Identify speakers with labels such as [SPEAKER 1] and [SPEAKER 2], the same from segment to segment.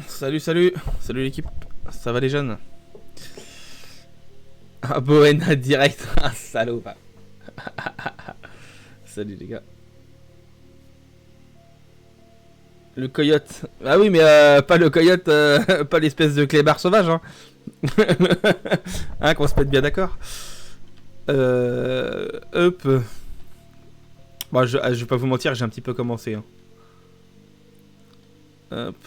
[SPEAKER 1] Salut, salut. Salut l'équipe. Ça va les jeunes? Ah, Bohen direct. Ah, salaud. Bah. Salut les gars. Le coyote. Ah oui, mais pas le coyote, pas l'espèce de clébard sauvage, hein. Hein, qu'on se mette bien d'accord. Hop. Bon, je vais pas vous mentir, j'ai un petit peu commencé, hein. Hop.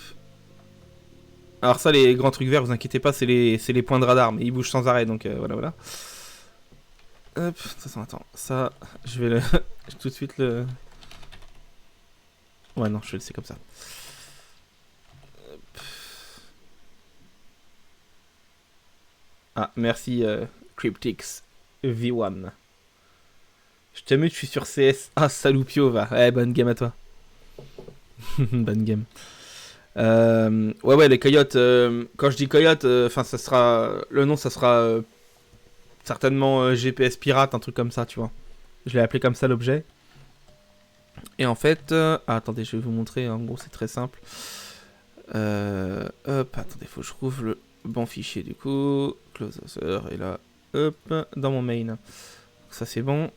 [SPEAKER 1] Alors ça, les grands trucs verts, vous inquiétez pas, c'est les points de radar, mais ils bougent sans arrêt, donc voilà, voilà. Hop, ça, attends, ça, je vais le... tout de suite le... Ouais, non, je vais le laisser comme ça. Hop. Ah, merci Cryptix V1. Je t'amuse, je suis sur CS. Ah, Saloupio, va. Eh, bonne game à toi. Bonne game. Ouais, les coyotes. Quand je dis coyote, enfin, ça sera. Le nom, ça sera certainement GPS pirate, un truc comme ça, tu vois. Je l'ai appelé comme ça l'objet. Et en fait. Ah, attendez, je vais vous montrer. En gros, c'est très simple. Hop, attendez, faut que je trouve le bon fichier du coup. Closer, et là, hop, dans mon main. Ça, c'est bon.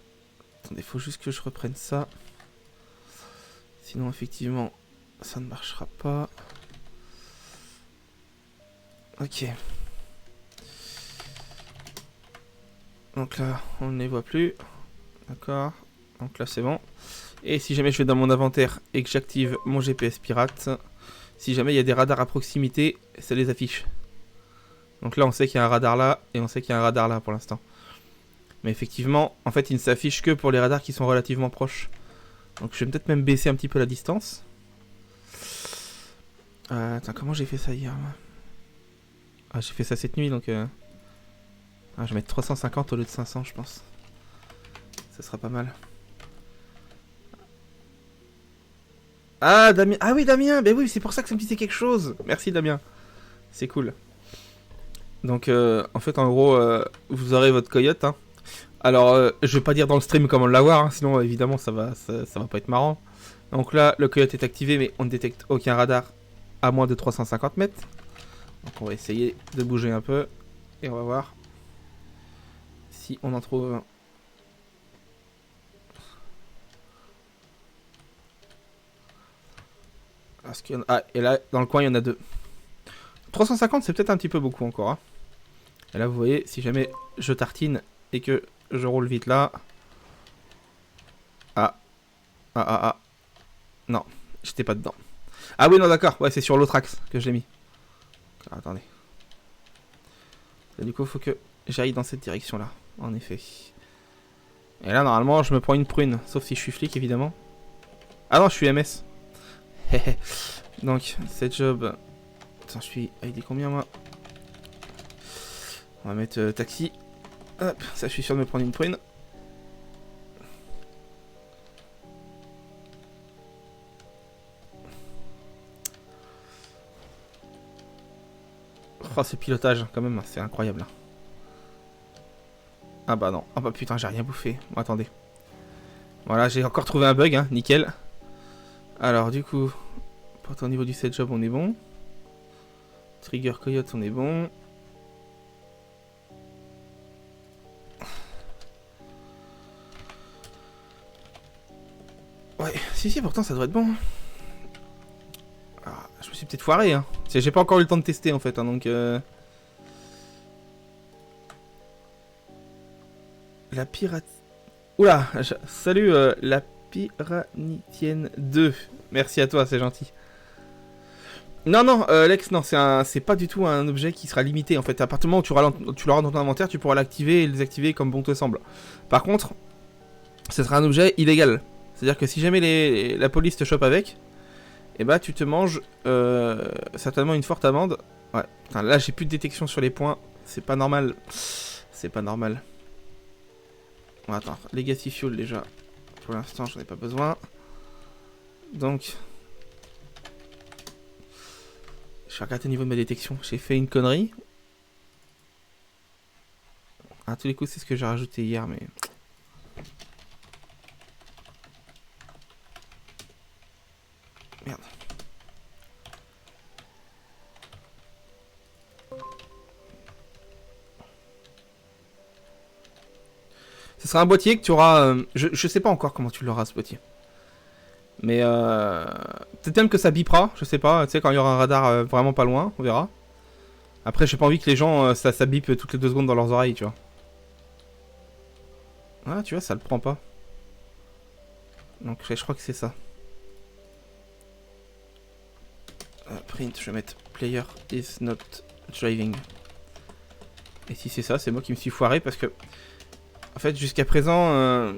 [SPEAKER 1] Attendez, faut juste que je reprenne ça. Sinon, effectivement, ça ne marchera pas. Ok. Donc là, on ne les voit plus. D'accord. Donc là, c'est bon. Et si jamais je vais dans mon inventaire et que j'active mon GPS pirate, si jamais il y a des radars à proximité, ça les affiche. Donc là, on sait qu'il y a un radar là et on sait qu'il y a un radar là pour l'instant. Mais effectivement, en fait, il ne s'affiche que pour les radars qui sont relativement proches. Donc je vais peut-être même baisser un petit peu la distance. Attends, comment j'ai fait ça hier? Ah, j'ai fait ça cette nuit, donc... Ah, je vais mettre 350 au lieu de 500, je pense. Ça sera pas mal. Ah, Damien. Ah oui, Damien. Ben oui, c'est pour ça que ça me disait quelque chose. Merci, Damien. C'est cool. Donc, en fait, en gros, vous aurez votre coyote. Hein. Alors, je vais pas dire dans le stream comment l'avoir, hein, sinon, évidemment, ça va pas être marrant. Donc là, le coyote est activé, mais on ne détecte aucun radar à moins de 350 mètres. Donc, on va essayer de bouger un peu. Et on va voir si on en trouve un. Ah, et là, dans le coin, il y en a deux. 350, c'est peut-être un petit peu beaucoup encore. Hein. Et là, vous voyez, si jamais je tartine et que je roule vite là... Ah. Non, j'étais pas dedans. Ah oui, non, d'accord. Ouais, c'est sur l'autre axe que je l'ai mis. Alors, attendez. Et du coup, faut que j'aille dans cette direction-là. En effet. Et là, normalement, je me prends une prune. Sauf si je suis flic, évidemment. Ah non, je suis MS. Donc, cette job... Attends, je suis ID combien, moi? On va mettre taxi. Hop, ça, je suis sûr de me prendre une prune. Oh, ce pilotage, quand même, c'est incroyable. Ah bah non. Ah bah putain, j'ai rien bouffé. Bon, attendez. Voilà, j'ai encore trouvé un bug, hein, nickel. Alors, du coup, au niveau du set job, on est bon. Trigger Coyote, on est bon. Ouais, si, pourtant ça doit être bon. Ah, je me suis peut-être foiré, hein. J'ai pas encore eu le temps de tester en fait, hein, donc. La pirate. Oula, salut la Piranitienne 2. Merci à toi, c'est gentil. Non, Lex, non, c'est pas du tout un objet qui sera limité en fait. À partir du moment où tu l'auras dans ton inventaire, tu pourras l'activer et le désactiver comme bon te semble. Par contre, ce sera un objet illégal. C'est-à-dire que si jamais la police te chope avec, et bah tu te manges certainement une forte amende. Ouais, putain, là j'ai plus de détection sur les points. C'est pas normal. C'est pas normal. Bon, attends, Legacy Fuel déjà. Pour l'instant, j'en ai pas besoin. Donc. Je vais regarder au niveau de ma détection. J'ai fait une connerie. À tous les coups, c'est ce que j'ai rajouté hier, mais. Merde. Ce sera un boîtier que tu auras... je sais pas encore comment tu l'auras, ce boîtier. Mais peut-être même que ça bipera, je sais pas. Tu sais, quand il y aura un radar vraiment pas loin, on verra. Après, j'ai pas envie que les gens, ça bip toutes les 2 secondes dans leurs oreilles, tu vois. Ah, tu vois, ça le prend pas. Donc, je crois que c'est ça. Print, je vais mettre player is not driving. Et si c'est ça, c'est moi qui me suis foiré parce que... En fait, jusqu'à présent,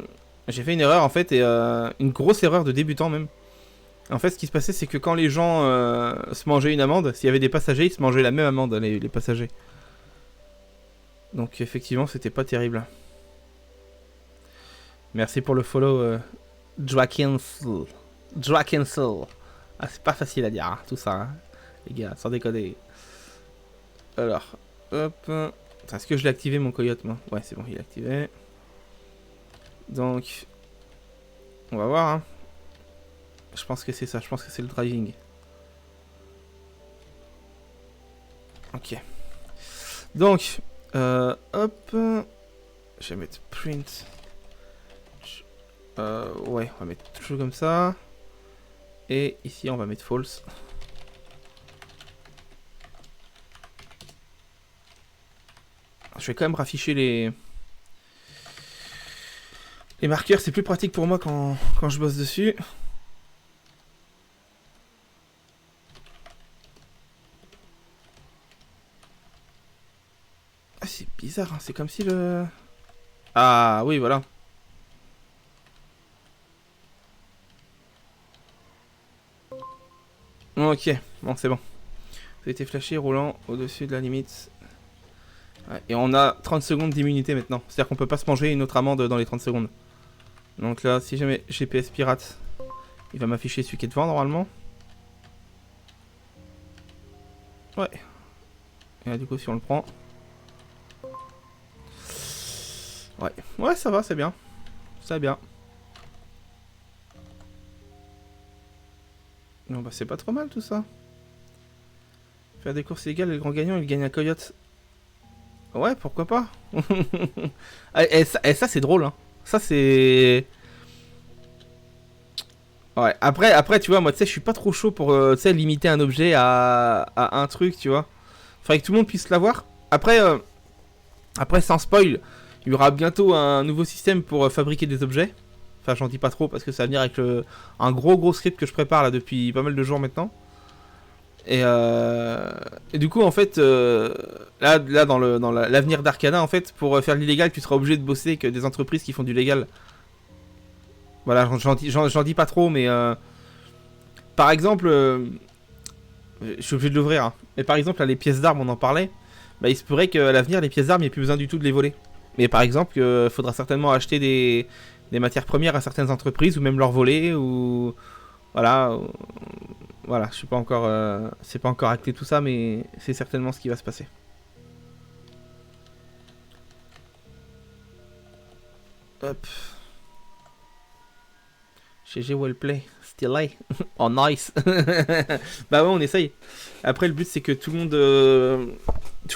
[SPEAKER 1] j'ai fait une erreur, en fait, et une grosse erreur de débutant, même. En fait, ce qui se passait, c'est que quand les gens se mangeaient une amende, s'il y avait des passagers, ils se mangeaient la même amende, les passagers. Donc, effectivement, c'était pas terrible. Merci pour le follow, Drakensel. Drakensel. Ah, c'est pas facile à dire, hein, tout ça, hein, les gars, sans déconner. Alors, hop. Est-ce que je l'ai activé, mon coyote, moi? Ouais, c'est bon, il est activé. Donc, on va voir, hein. Je pense que c'est ça, je pense que c'est le driving. Ok. Donc, hop. Je vais mettre print. Ouais, on va mettre toujours comme ça. Et ici, on va mettre false. Je vais quand même rafficher les marqueurs, c'est plus pratique pour moi quand je bosse dessus. Ah, c'est bizarre, hein. C'est comme si le... Ah, oui, voilà. Ok, bon, c'est bon. Ça a été flashé, roulant au-dessus de la limite. Ouais, et on a 30 secondes d'immunité maintenant. C'est-à-dire qu'on peut pas se manger une autre amende dans les 30 secondes. Donc là, si jamais GPS pirate, il va m'afficher celui qui est devant normalement. Ouais. Et là, du coup, si on le prend... Ouais, ouais, ça va, c'est bien. C'est bien. Non, bah c'est pas trop mal tout ça. Faire des courses illégales et le grand gagnant, il gagne un coyote. Ouais, pourquoi pas. Et ça c'est drôle, hein. Ça c'est... Ouais, après tu vois, moi tu sais, je suis pas trop chaud pour tu sais, limiter un objet à un truc, tu vois. Faudrait que tout le monde puisse l'avoir. Après, sans spoil, il y aura bientôt un nouveau système pour fabriquer des objets. Enfin, j'en dis pas trop parce que ça va venir avec un gros script que je prépare là depuis pas mal de jours maintenant. Et du coup, en fait, là dans l'avenir d'Arcana, en fait, pour faire l'illégal, tu seras obligé de bosser avec des entreprises qui font du légal. Voilà, j'en dis pas trop, mais par exemple, je suis obligé de l'ouvrir. Hein. Mais par exemple, là, les pièces d'armes, on en parlait. Bah, il se pourrait qu'à l'avenir, les pièces d'armes, il n'y ait plus besoin du tout de les voler. Mais par exemple, il faudra certainement acheter des matières premières à certaines entreprises, ou même leur voler, ou... Voilà, voilà, je suis pas encore... c'est pas encore acté tout ça, mais c'est certainement ce qui va se passer. Hop. GG Wellplay, still high. Oh nice. Bah ouais, on essaye. Après le but c'est que tout le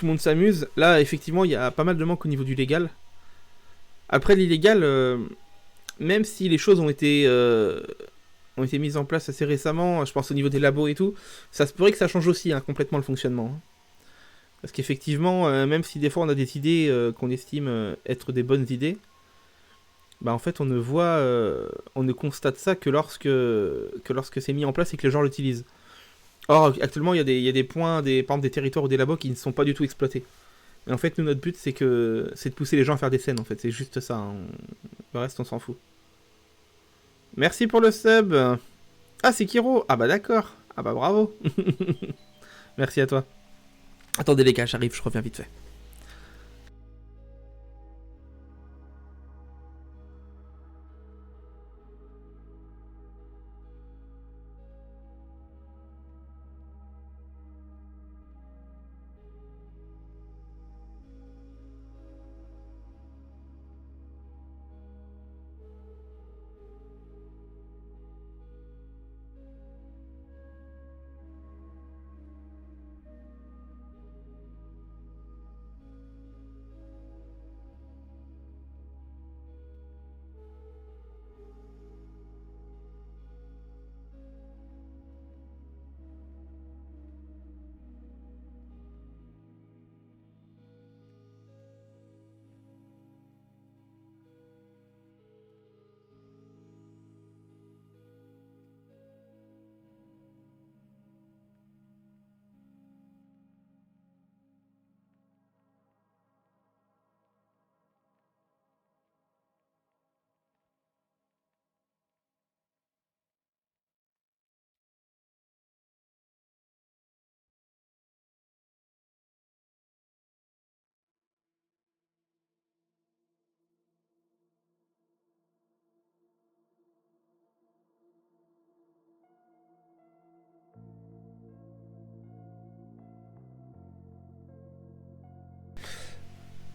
[SPEAKER 1] monde s'amuse. Là effectivement il y a pas mal de manques au niveau du légal. Après l'illégal, même si les choses ont été mises en place assez récemment, je pense au niveau des labos et tout, ça se pourrait que ça change aussi hein, complètement le fonctionnement. Hein. Parce qu'effectivement, même si des fois on a des idées qu'on estime être des bonnes idées, bah en fait on ne constate ça que lorsque c'est mis en place et que les gens l'utilisent. Or actuellement il y a des points, par exemple des territoires ou des labos qui ne sont pas du tout exploités. Et en fait nous notre but c'est de pousser les gens à faire des scènes en fait, c'est juste ça. Hein. Le reste on s'en fout. Merci pour le sub. Ah c'est Kiro. Ah bah d'accord. Ah bah bravo. Merci à toi. Attendez les gars, j'arrive, je reviens vite fait.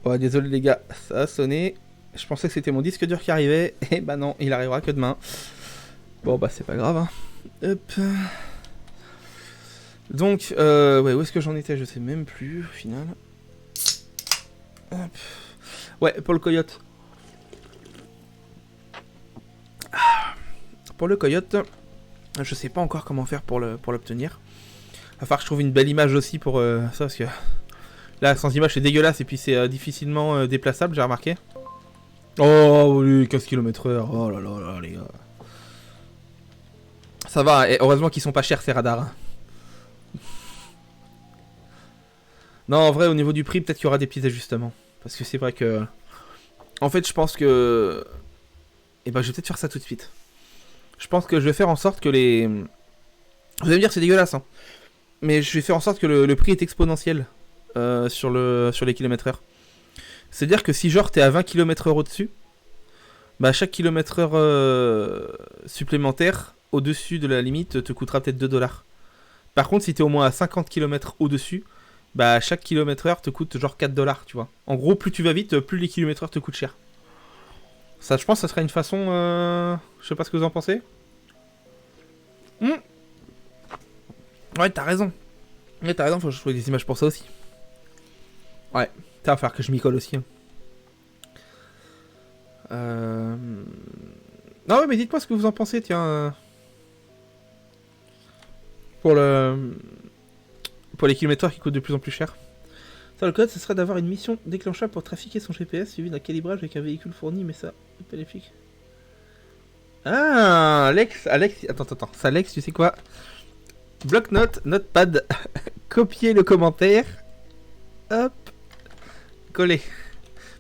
[SPEAKER 1] Ouais, désolé les gars, ça a sonné. Je pensais que c'était mon disque dur qui arrivait. Et bah non, il arrivera que demain. Bon bah c'est pas grave. Hein. Hop. Donc, ouais, où est-ce que j'en étais? Je sais même plus au final. Hop. Ouais, pour le coyote. Pour le coyote, je sais pas encore comment faire pour l'obtenir. Va falloir que je trouve une belle image aussi pour ça, parce que là, sans image, c'est dégueulasse et puis c'est difficilement déplaçable, j'ai remarqué. Oh, oui, 15 km/h. Oh là là là, les gars. Ça va, et heureusement qu'ils sont pas chers ces radars. Hein. Non, en vrai, au niveau du prix, peut-être qu'il y aura des petits ajustements. Parce que c'est vrai que. En fait, je pense que. Et ben, je vais peut-être faire ça tout de suite. Je pense que je vais faire en sorte que les. Vous allez me dire, c'est dégueulasse, hein. Mais je vais faire en sorte que le prix est exponentiel sur les kilomètres-heure. C'est-à-dire que si, genre, t'es à 20 km/h au-dessus, bah, chaque kilomètre-heure supplémentaire au-dessus de la limite te coûtera peut-être 2 dollars. Par contre, si t'es au moins à 50 km au-dessus, bah chaque kilomètre-heure te coûte genre 4 dollars, tu vois. En gros, plus tu vas vite, plus les kilomètres-heure te coûtent cher. Ça, je pense que ça serait une façon... Je sais pas ce que vous en pensez. Ouais, t'as raison. Ouais, t'as raison, faut que je trouve des images pour ça aussi. Ouais, ça va falloir que je m'y colle aussi. Hein. Non, ouais, mais dites-moi ce que vous en pensez, tiens. Pour les kilomètres qui coûtent de plus en plus cher. Ça, le code, ce serait d'avoir une mission déclenchable pour trafiquer son GPS suivi d'un calibrage avec un véhicule fourni, mais ça, c'est pas épique. Ah, Alex, attends, ça, Alex, tu sais quoi? Bloc-notes, notepad, copier le commentaire, hop, coller.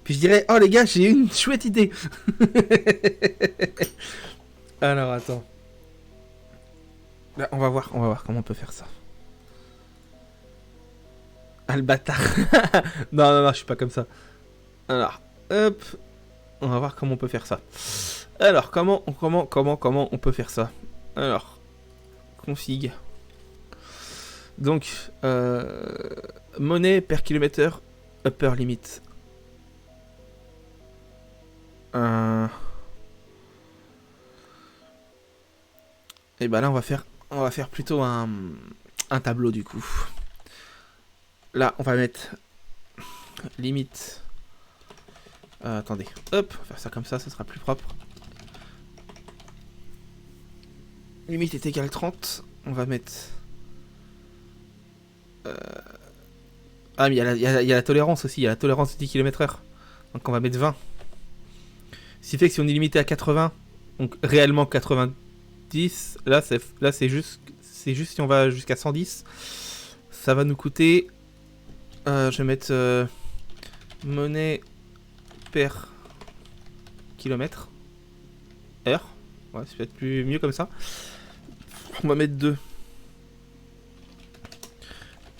[SPEAKER 1] Puis je dirais, oh les gars, j'ai une chouette idée. Alors, attends. Là, on va voir comment on peut faire ça. Ah, le bâtard. Non, je suis pas comme ça. Alors, hop. On va voir comment on peut faire ça. Alors, comment on peut faire ça? Alors, config. Donc, monnaie per kilomètre upper limit. Et bah là, on va faire plutôt un tableau du coup. Là, on va mettre limite. Attendez, hop, on va faire ça comme ça sera plus propre. Limite est égale 30. On va mettre. Ah, mais il y a la tolérance aussi, il y a la tolérance de 10 km/h. Donc on va mettre 20. Ce qui fait que si on est limité à 80, donc réellement 90, là c'est juste si on va jusqu'à 110, ça va nous coûter. Je vais mettre monnaie per kilomètre heure. Ouais, c'est peut-être mieux comme ça. On va mettre 2.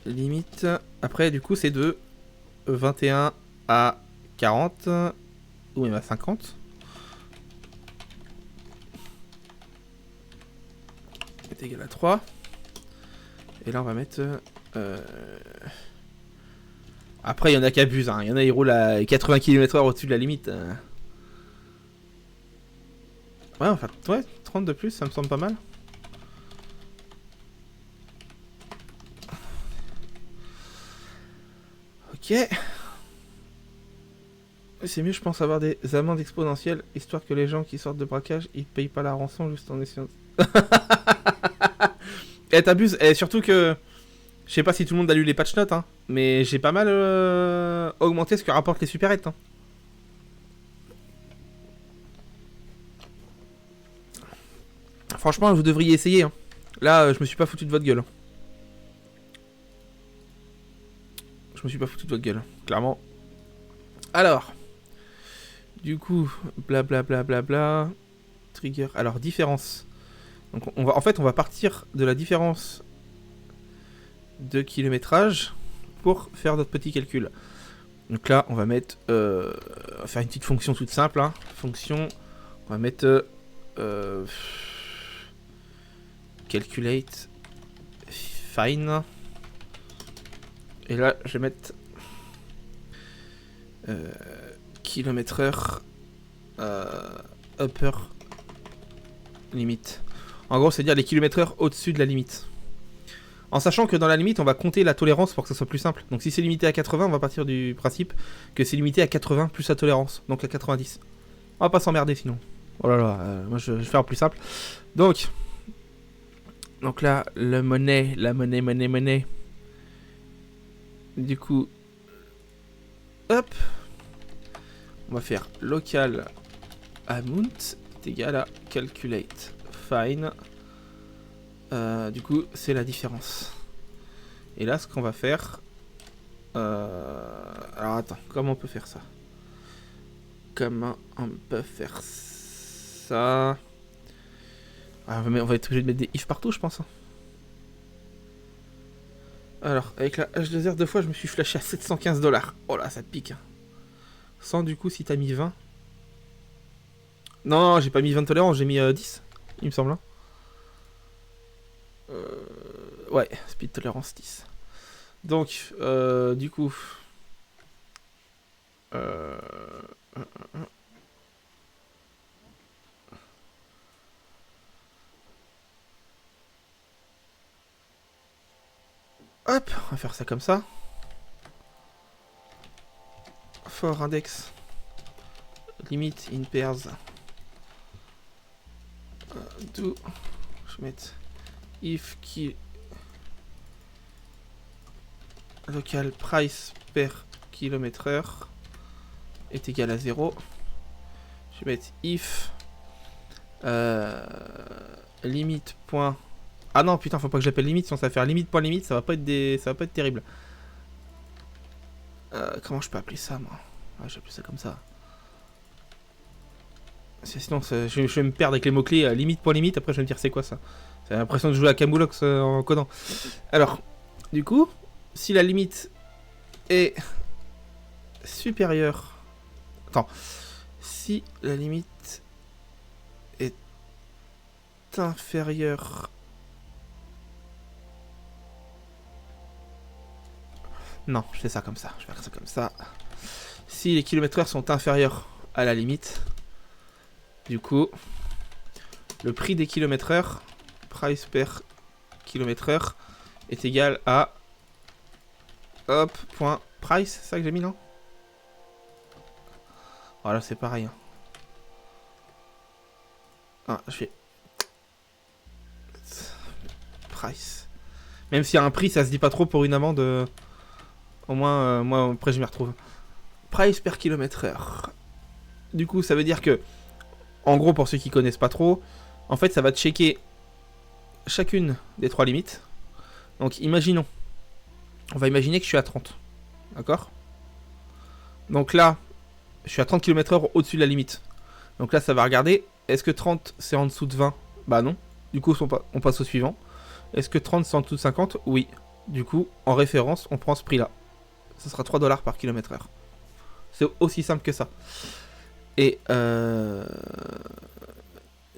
[SPEAKER 1] Limite. Après, du coup, c'est de 21 à 40. Ou même à 50. C'est égal à 3. Et là, on va mettre... Après, il y en a qui abusent. Hein. Il y en a qui roulent à 80 km/h au-dessus de la limite. Ouais, enfin, ouais, 30 de plus, ça me semble pas mal. Ok. C'est mieux, je pense, avoir des amendes exponentielles, histoire que les gens qui sortent de braquage, ils payent pas la rançon juste en essayant... Eh, t'abuses. Et surtout que... Je sais pas si tout le monde a lu les patch notes, hein, mais j'ai pas mal augmenté ce que rapportent les supérettes. Hein. Franchement, vous devriez essayer. Hein. Là, je me suis pas foutu de votre gueule. Je me suis pas foutu de votre gueule, clairement. Alors, du coup, blablabla, trigger. Alors, différence. Donc, en fait, on va partir de la différence de kilométrage pour faire notre petit calcul. Donc là, on va mettre, on va faire une petite fonction toute simple. Hein. Fonction, on va mettre calculate fine. Et là, je vais mettre km/h upper limite. En gros, c'est-à-dire les km/h au-dessus de la limite. En sachant que dans la limite, on va compter la tolérance pour que ça soit plus simple. Donc si c'est limité à 80, on va partir du principe que c'est limité à 80 plus la tolérance. Donc à 90. On va pas s'emmerder sinon. Oh là là, moi je vais faire plus simple. Donc là, la monnaie. Du coup, hop. On va faire local amount est égal à calculate fine. Du coup, c'est la différence. Et là, ce qu'on va faire... Alors, attends. Comment on peut faire ça? Ah, on va être obligé de mettre des if partout, je pense. Alors, avec la H2R, deux fois, je me suis flashé à 715$. Oh là, ça te pique. Sans, du coup, si t'as mis 20... Non, j'ai pas mis 20 tolérance, j'ai mis 10, il me semble. Ouais, speed tolérance 10. Donc, du coup... Hop, on va faire ça comme ça. For index. Limit in pairs. Do. Je vais mettre if qui local price per km/h est égal à 0. Je vais mettre if limite point. Ah non putain, faut pas que j'appelle limite, sinon ça va faire limite point limite, ça va pas être terrible. Comment je peux appeler ça moi? Ah, j'ai appelé ça comme ça. Sinon je vais me perdre avec les mots clés limite point limite, après je vais me dire c'est quoi ça. J'ai l'impression de jouer à Camoulox en codant. Alors, du coup, si la limite est supérieure... Attends. Si la limite est inférieure... Non, je fais ça comme ça. Je vais faire ça comme ça. Si les km/h sont inférieurs à la limite, du coup, le prix des km/h, price per km/h, est égal à... Hop, point price, c'est ça que j'ai mis, non? Voilà, c'est pareil. Hein. Ah, je fais... Price. Même s'il y a un prix, ça se dit pas trop pour une amende. Au moins, moi, après, je m'y retrouve. Price per km/h. Du coup, ça veut dire que... En gros, pour ceux qui connaissent pas trop, en fait, ça va checker chacune des trois limites. Donc, imaginons. On va imaginer que je suis à 30. D'accord? Donc là, je suis à 30 km/h au-dessus de la limite. Donc là, ça va regarder. Est-ce que 30, c'est en dessous de 20? Bah non. Du coup, on passe au suivant. Est-ce que 30, c'est en dessous de 50? Oui. Du coup, en référence, on prend ce prix-là. Ce sera 3$ par km/h. C'est aussi simple que ça. Et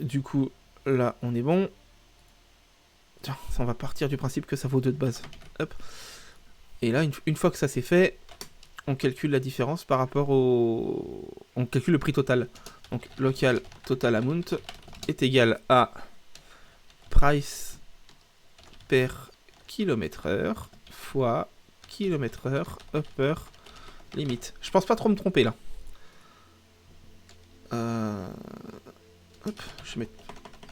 [SPEAKER 1] du coup, là, on est bon. Tiens, ça, on va partir du principe que ça vaut 2 de base. Hop. Et là, une fois que ça c'est fait, on calcule la différence par rapport au... On calcule le prix total. Donc, local total amount est égal à price per km/h fois km/h upper limite. Je pense pas trop me tromper là. Hop, je vais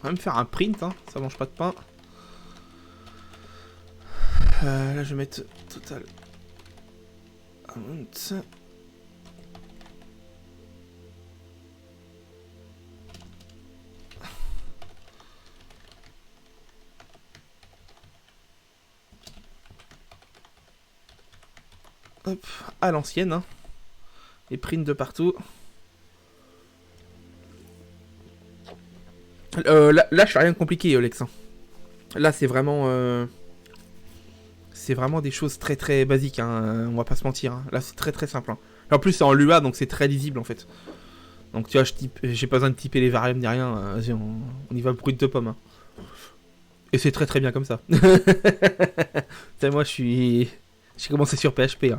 [SPEAKER 1] même faire un print, hein, ça mange pas de pain. Là, je vais mettre total amount. Hop, à l'ancienne, hein. Les prints de partout. Là, je fais rien de compliqué, Alex. Hein. Là, c'est vraiment des choses très très basiques. Hein. On va pas se mentir. Hein. Là, c'est très très simple. Hein. En plus, c'est en Lua, donc c'est très lisible en fait. Donc, tu vois, j'ai pas besoin de typer les variables ni rien. Vas-y, on y va brut de pomme. Hein. Et c'est très très bien comme ça. Moi, j'ai commencé sur PHP. Hein.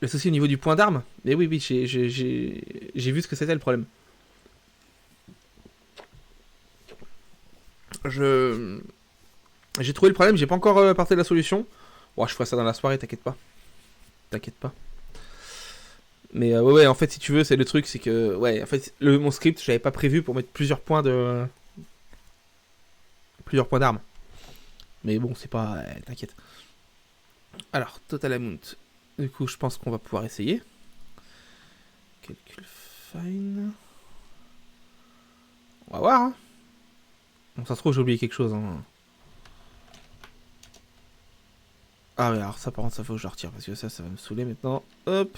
[SPEAKER 1] Le souci au niveau du point d'arme. Mais oui, oui, j'ai vu ce que c'était le problème. J'ai trouvé le problème, j'ai pas encore apporté la solution. Bon, je ferai ça dans la soirée, t'inquiète pas. T'inquiète pas. Mais ouais, en fait, si tu veux, c'est le truc, c'est que... Ouais, en fait, mon script, j'avais pas prévu pour mettre plusieurs points de... Plusieurs points d'arme. Mais bon, c'est pas... t'inquiète. Alors, total amount. Du coup, je pense qu'on va pouvoir essayer. Calcul fine. On va voir, hein. Bon, ça se trouve, j'ai oublié quelque chose, hein. Ah ouais, alors ça, par contre, ça faut que je le retire, parce que ça va me saouler maintenant. Hop.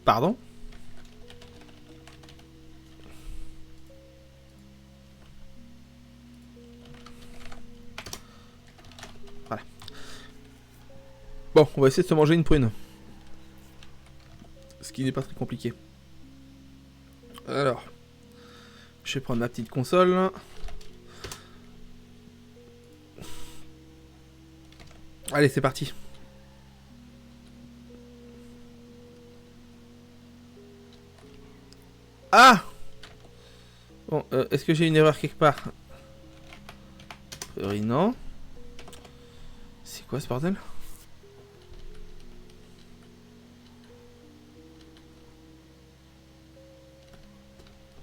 [SPEAKER 1] Pardon. Voilà. Bon, on va essayer de se manger une prune. Ce qui n'est pas très compliqué. Alors, je vais prendre ma petite console. Allez, c'est parti. Ah! Bon, est-ce que j'ai une erreur quelque part? A priori, non. C'est quoi ce bordel?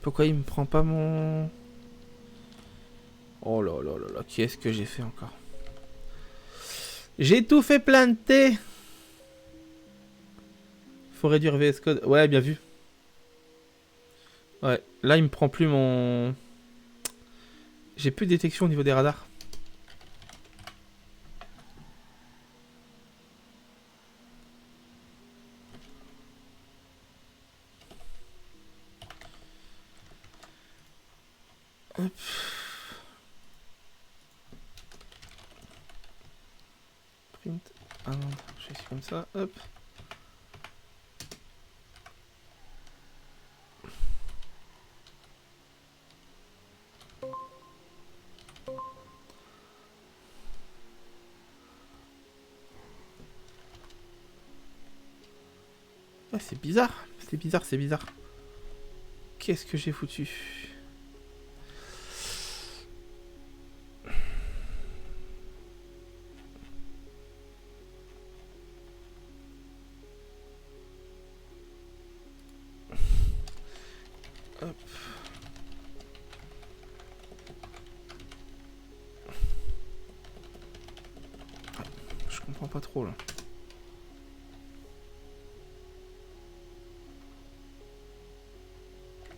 [SPEAKER 1] Pourquoi il me prend pas mon... Oh là là là là, qu'est-ce que j'ai fait encore? J'ai tout fait planter. Faut réduire VS Code. Ouais, bien vu. Ouais, là il me prend plus mon... J'ai plus de détection au niveau des radars. Hop. Print. Ah non, je suis comme ça. Hop. Ah, c'est bizarre. C'est bizarre, c'est bizarre. Qu'est-ce que j'ai foutu? Hop. Je comprends pas trop là.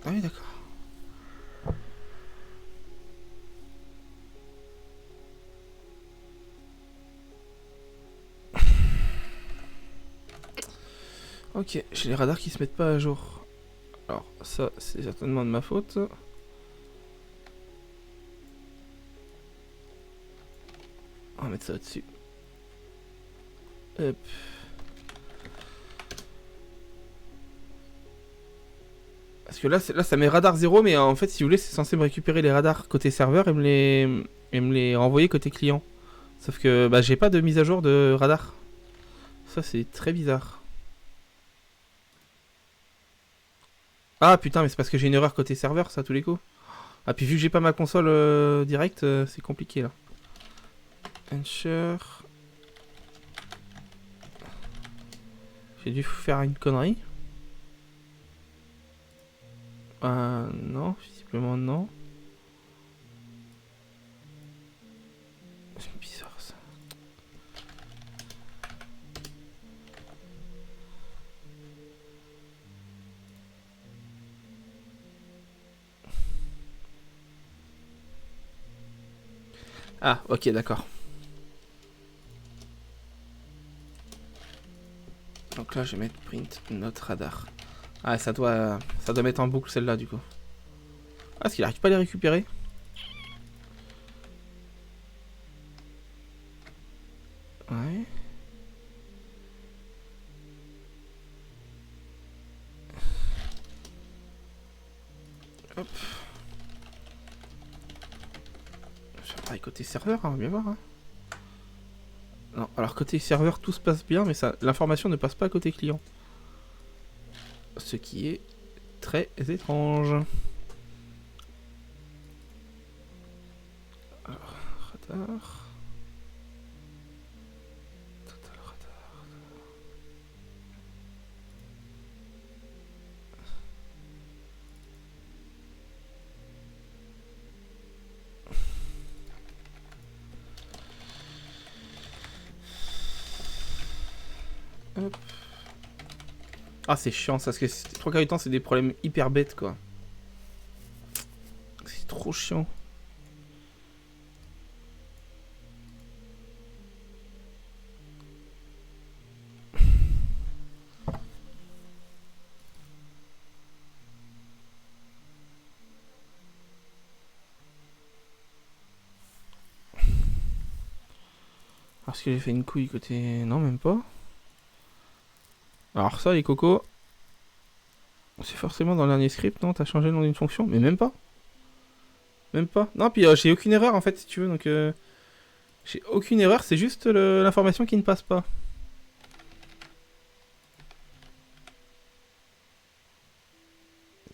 [SPEAKER 1] Ah oui, d'accord. Ok, j'ai les radars qui se mettent pas à jour. Alors, ça, c'est certainement de ma faute. On va mettre ça au-dessus. Hop. Parce que là, ça met radar 0, mais en fait, si vous voulez, c'est censé me récupérer les radars côté serveur et me les renvoyer côté client. Sauf que bah, j'ai pas de mise à jour de radar. Ça, c'est très bizarre. Ah putain, mais c'est parce que j'ai une erreur côté serveur, ça, à tous les coups. Ah, puis vu que j'ai pas ma console directe, c'est compliqué là. Ensure. J'ai dû faire une connerie. Non, visiblement non. C'est bizarre ça. Ah, ok, d'accord. Donc là, je vais mettre print note radar. Ah, ça doit mettre en boucle celle-là du coup. Ah, est-ce qu'il arrive pas à les récupérer? Ouais. Hop. Je vais pareil côté serveur, hein, on va bien voir. Hein. Non, alors côté serveur, tout se passe bien, mais ça, l'information ne passe pas côté client. Ce qui est très étrange. Alors, radar. Total radar. Hop. Ah, c'est chiant, ça, parce que 3 quarts du temps, c'est des problèmes hyper bêtes, quoi. C'est trop chiant. Parce que j'ai fait une couille côté... Non, même pas. Alors ça, les cocos... C'est forcément dans le dernier script, non? T'as changé le nom d'une fonction? Mais même pas. Même pas. Non, puis j'ai aucune erreur, en fait, si tu veux, donc... J'ai aucune erreur, c'est juste l'information qui ne passe pas.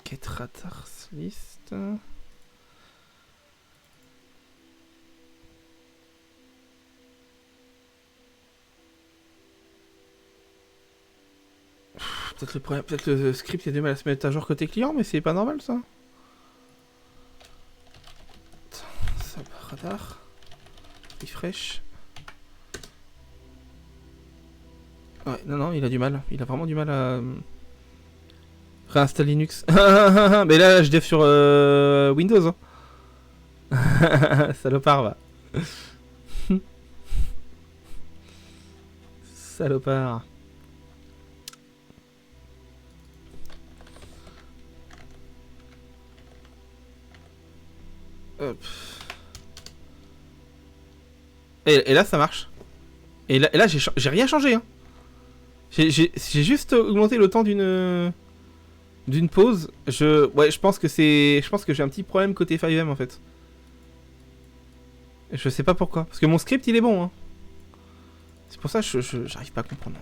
[SPEAKER 1] Get radars list... Peut-être le script il a du mal à se mettre à jour côté client, mais c'est pas normal ça. Sub radar. Refresh. Ouais, non, il a du mal. Il a vraiment du mal à réinstaller Linux. Mais là, je dev sur Windows. Hein. Salopard, va. Salopard. Hop. Et là, ça marche. Et là j'ai rien changé. Hein. J'ai juste augmenté le temps d'une pause. Je pense que j'ai un petit problème côté 5M en fait. Je sais pas pourquoi. Parce que mon script il est bon. Hein. C'est pour ça que j'arrive pas à comprendre.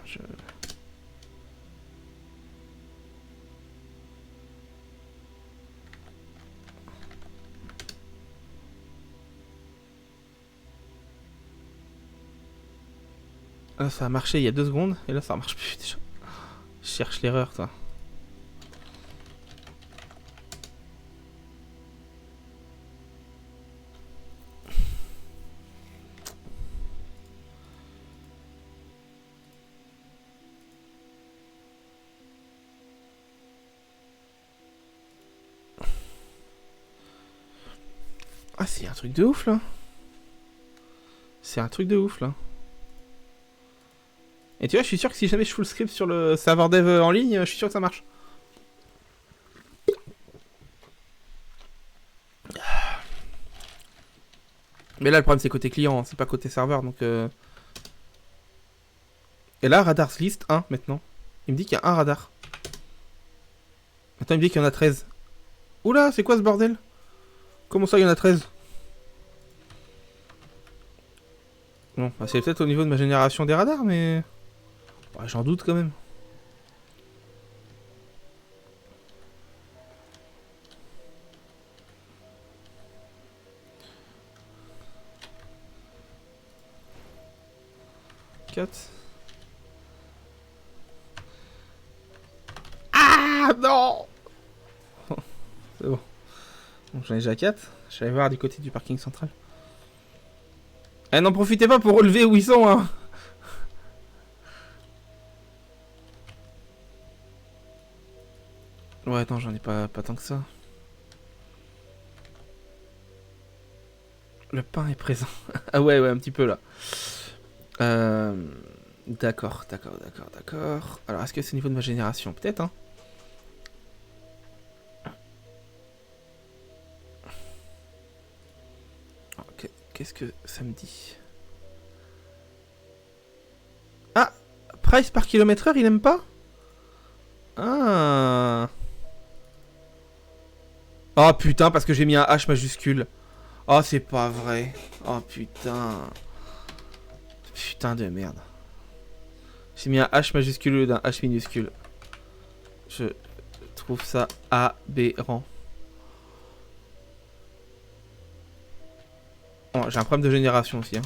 [SPEAKER 1] Là, ça a marché il y a 2 secondes, et là ça marche plus déjà. Je cherche l'erreur, toi. Ah, c'est un truc de ouf là. C'est un truc de ouf là. Et tu vois, je suis sûr que si jamais je fous le script sur le serveur dev en ligne, je suis sûr que ça marche. Mais là, le problème, c'est côté client, hein, c'est pas côté serveur, donc... Et là, radars list 1, maintenant. Il me dit qu'il y a un radar. Maintenant, il me dit qu'il y en a 13. Oula, c'est quoi ce bordel? Comment ça, il y en a 13? Bon, bah, c'est peut-être au niveau de ma génération des radars, mais... Ouais, j'en doute quand même. Ah non. C'est bon. Bon, j'en ai déjà 4. Je vais aller voir du côté du parking central. Eh, n'en profitez pas pour relever où ils sont, hein. Ouais, non, j'en ai pas tant que ça. Le pain est présent. Ah ouais, un petit peu là. D'accord. Alors, est-ce que c'est au niveau de ma génération? Peut-être, hein. Ok, qu'est-ce que ça me dit? Ah, price par kilomètre heure, il aime pas? Ah. Oh putain, parce que j'ai mis un H majuscule. Oh, c'est pas vrai. Oh putain. Putain de merde. J'ai mis un H majuscule au lieu d'un H minuscule. Je trouve ça aberrant. Oh, j'ai un problème de génération aussi. Hein.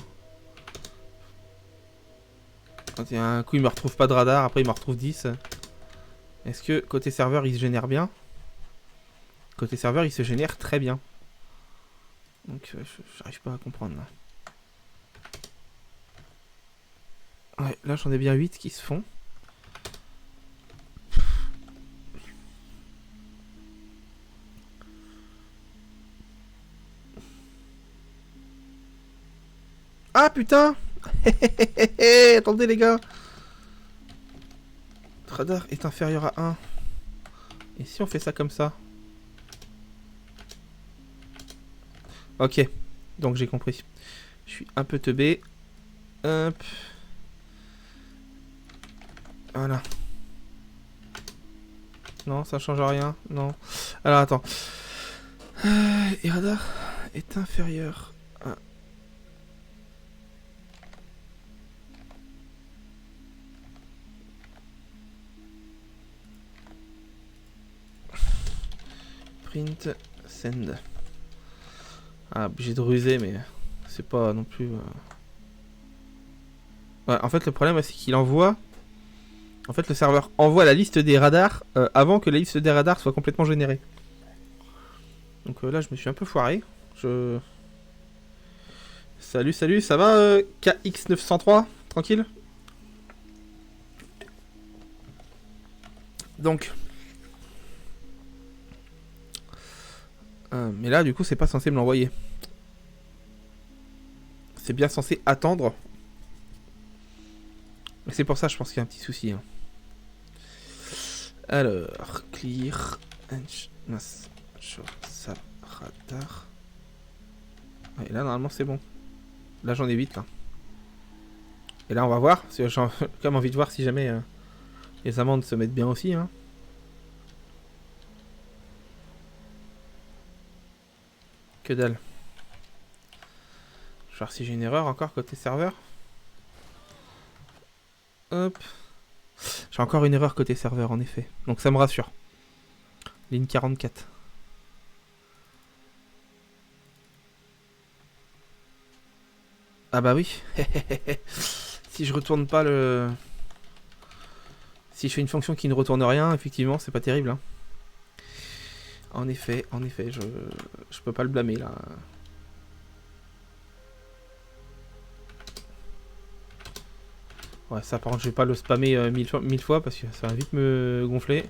[SPEAKER 1] Quand il y a un coup il me retrouve pas de radar, après il me retrouve 10. Est-ce que côté serveur il se génère bien? Côté serveur il se génère très bien. Donc j'arrive pas à comprendre là. Ouais, là j'en ai bien 8 qui se font. Ah putain. Attendez les gars. Radar est inférieur à 1. Et si on fait ça comme ça? Ok, donc j'ai compris. Je suis un peu teubé. Hop. Voilà. Non, ça change rien. Non. Alors attends. Et radar est inférieur à... Print, send. Ah, obligé de ruser, mais c'est pas non plus... Ouais, en fait, le problème, c'est qu'il envoie... En fait, le serveur envoie la liste des radars avant que la liste des radars soit complètement générée. Donc là, je me suis un peu foiré. Salut, salut, ça va KX903 tranquille? Donc... mais là, du coup, c'est pas censé me l'envoyer. C'est bien censé attendre. Mais c'est pour ça, je pense qu'il y a un petit souci. Hein. Alors, clear... radar. Et là, normalement, c'est bon. Là, j'en ai 8, là. Et là, on va voir. Parce que j'ai quand même envie de voir si jamais les amendes se mettent bien aussi. Hein. Que dalle. Je vais voir si j'ai une erreur encore côté serveur. Hop. J'ai encore une erreur côté serveur, en effet. Donc ça me rassure. Ligne 44. Ah bah oui. Si je retourne pas le... Si je fais une fonction qui ne retourne rien, effectivement, c'est pas terrible. Hein. En effet, je peux pas le blâmer là. Ouais, ça par contre, je vais pas le spammer 1000 fois parce que ça va vite me gonfler.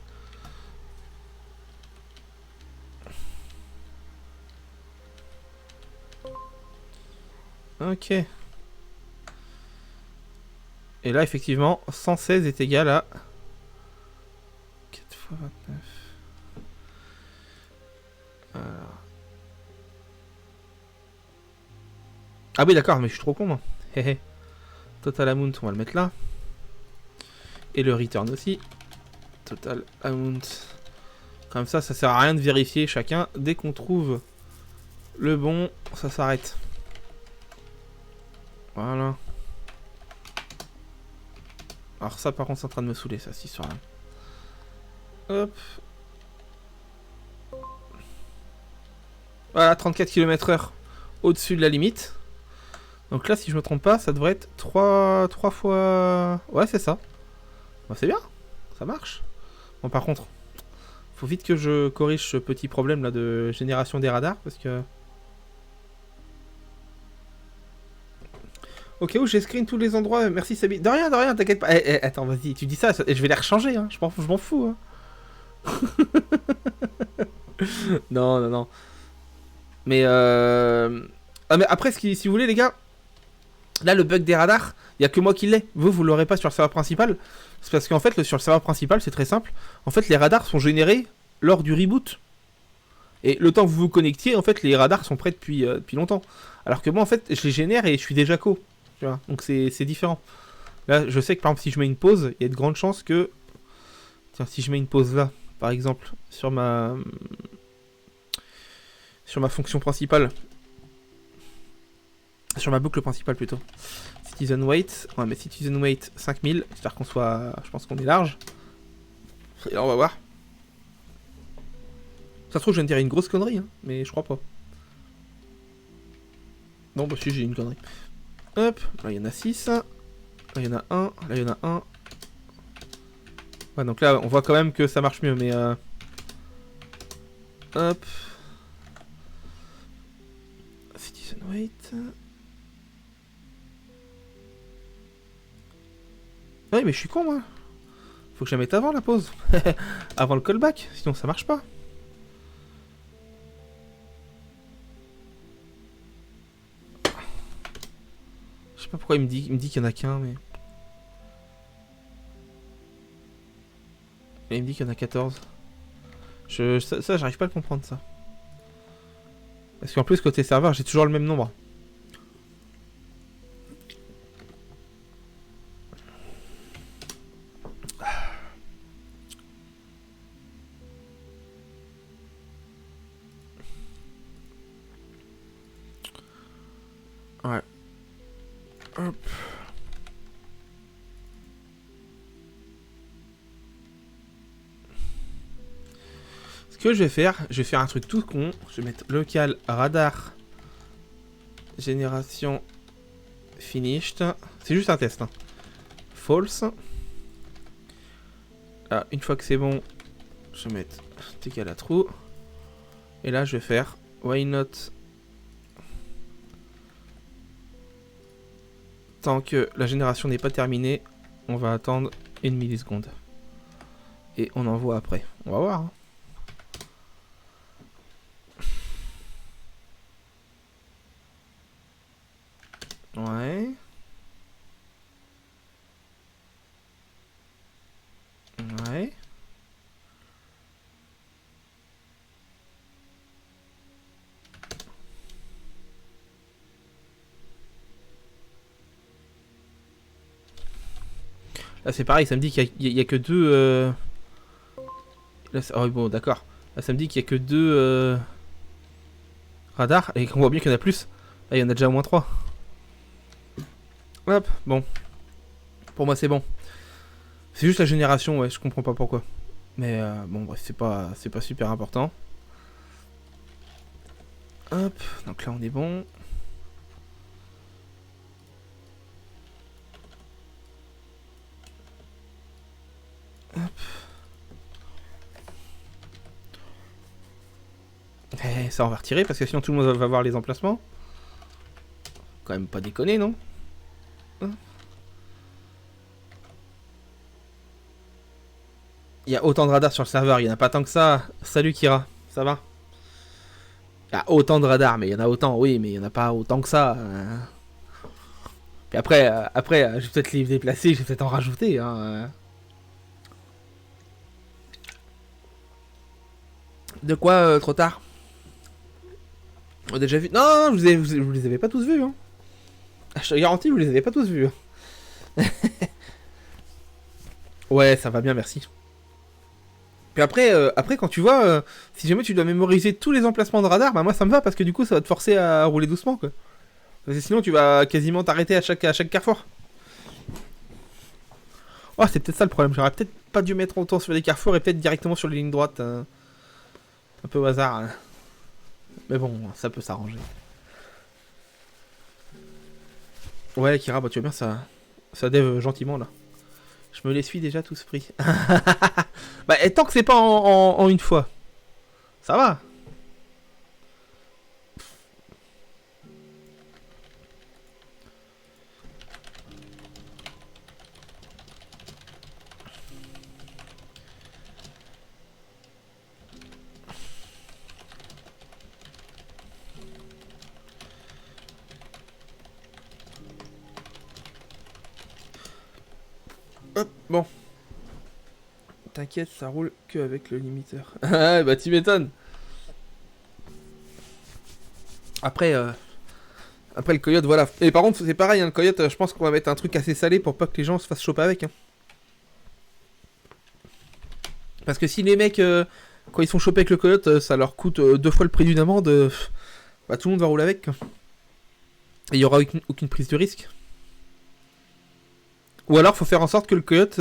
[SPEAKER 1] Ok. Et là, effectivement, 116 est égal à 4 fois 29. Alors. Ah oui, d'accord, mais je suis trop con, moi. Total amount, on va le mettre là. Et le return aussi. Total amount. Comme ça sert à rien de vérifier chacun. Dès qu'on trouve le bon, ça s'arrête. Voilà. Alors ça, par contre, c'est en train de me saouler, ça, cette histoire-là. Hop. Voilà, 34 km/h au-dessus de la limite. Donc là, si je me trompe pas, ça devrait être 3 fois... Ouais, c'est ça. Bon, c'est bien. Ça marche. Bon, par contre, faut vite que je corrige ce petit problème là de génération des radars, parce que... Ok, où j'ai screen tous les endroits. Merci Sabi. De rien, t'inquiète pas. Attends, vas-y, tu dis ça, je vais les rechanger. Hein. Je m'en fous. Hein. Non. Mais ah, mais après, si vous voulez, les gars, là, le bug des radars, il n'y a que moi qui l'ai. Vous l'aurez pas sur le serveur principal. C'est parce qu'en fait, sur le serveur principal, c'est très simple. En fait, les radars sont générés lors du reboot. Et le temps que vous vous connectiez, en fait, les radars sont prêts depuis longtemps. Alors que moi, en fait, je les génère et je suis déjà co. Tu vois, donc c'est différent. Là, je sais que par exemple, si je mets une pause, il y a de grandes chances que... Tiens, si je mets une pause là, par exemple, sur ma fonction principale, sur ma boucle principale plutôt. Citizen weight. On va mettre citizen weight 5000. J'espère qu'on soit... Je pense qu'on est large. Et là, on va voir. Ça se trouve, je viens de dire une grosse connerie, hein, mais je crois pas. Non, bah si, j'ai une connerie. Hop, là, il y en a 6. Là, il y en a 1. Là, il y en a 1. Ouais, donc là, on voit quand même que ça marche mieux, mais... Hop. Citizen weight. Oui, mais je suis con, moi. Faut que je la mette avant la pause. Avant le callback, sinon ça marche pas. Je sais pas pourquoi il me dit qu'il y en a qu'un, mais... Et il me dit qu'il y en a 14. Ça j'arrive pas à le comprendre, ça. Parce qu'en plus, côté serveur, j'ai toujours le même nombre. Ouais. Hop. Ce que je vais faire un truc tout con. Je vais mettre local radar génération finished. C'est juste un test. Hein. False. Là, une fois que c'est bon, je vais mettre égal à true. Et là, je vais faire why not. Tant que la génération n'est pas terminée, on va attendre 1 milliseconde. Et on envoie après. On va voir. Hein. Ouais. Ouais. Là c'est pareil, ça me dit qu'il y a que deux... Là, oh, bon d'accord. Là ça me dit qu'il y a que deux radars et qu'on voit bien qu'il y en a plus. Là il y en a déjà au moins 3. Hop, bon. Pour moi c'est bon. C'est juste la génération, ouais, je comprends pas pourquoi. Mais bon bref, c'est pas super important. Hop, donc là on est bon. Hop. Eh, ça on va retirer parce que sinon tout le monde va voir les emplacements. Quand même pas déconner, non? Il y a autant de radars sur le serveur, il n'y en a pas tant que ça. Salut Kira, ça va? Il y a autant de radars, mais il y en a autant, oui, mais il n'y en a pas autant que ça. Puis après, je vais peut-être les déplacer, je vais peut-être en rajouter. Hein. De quoi trop tard? On a déjà vu? Non, vous les avez pas tous vus. Hein. Je te garantis, vous les avez pas tous vus. Ouais, ça va bien, merci. Puis après, quand tu vois, si jamais tu dois mémoriser tous les emplacements de radar, bah moi ça me va parce que du coup ça va te forcer à rouler doucement quoi. Parce que sinon tu vas quasiment t'arrêter à chaque carrefour. Oh, c'est peut-être ça le problème, j'aurais peut-être pas dû mettre autant sur les carrefours et peut-être directement sur les lignes droites. Un peu au hasard. Hein. Mais bon, ça peut s'arranger. Ouais, Kira, bah tu vois bien, ça dev gentiment là. Je me les suis déjà tous pris. Bah, et tant que c'est pas en une fois, ça va. Hop, bon. T'inquiète, ça roule que avec le limiteur. Ah, bah tu m'étonnes. Après, le coyote, voilà. Et par contre, c'est pareil, hein, le coyote, je pense qu'on va mettre un truc assez salé pour pas que les gens se fassent choper avec. Hein. Parce que si les mecs, quand ils sont chopés avec le coyote, ça leur coûte 2 fois le prix d'une amende, bah tout le monde va rouler avec. Quoi. Et il y aura aucune prise de risque. Ou alors faut faire en sorte que le coyote,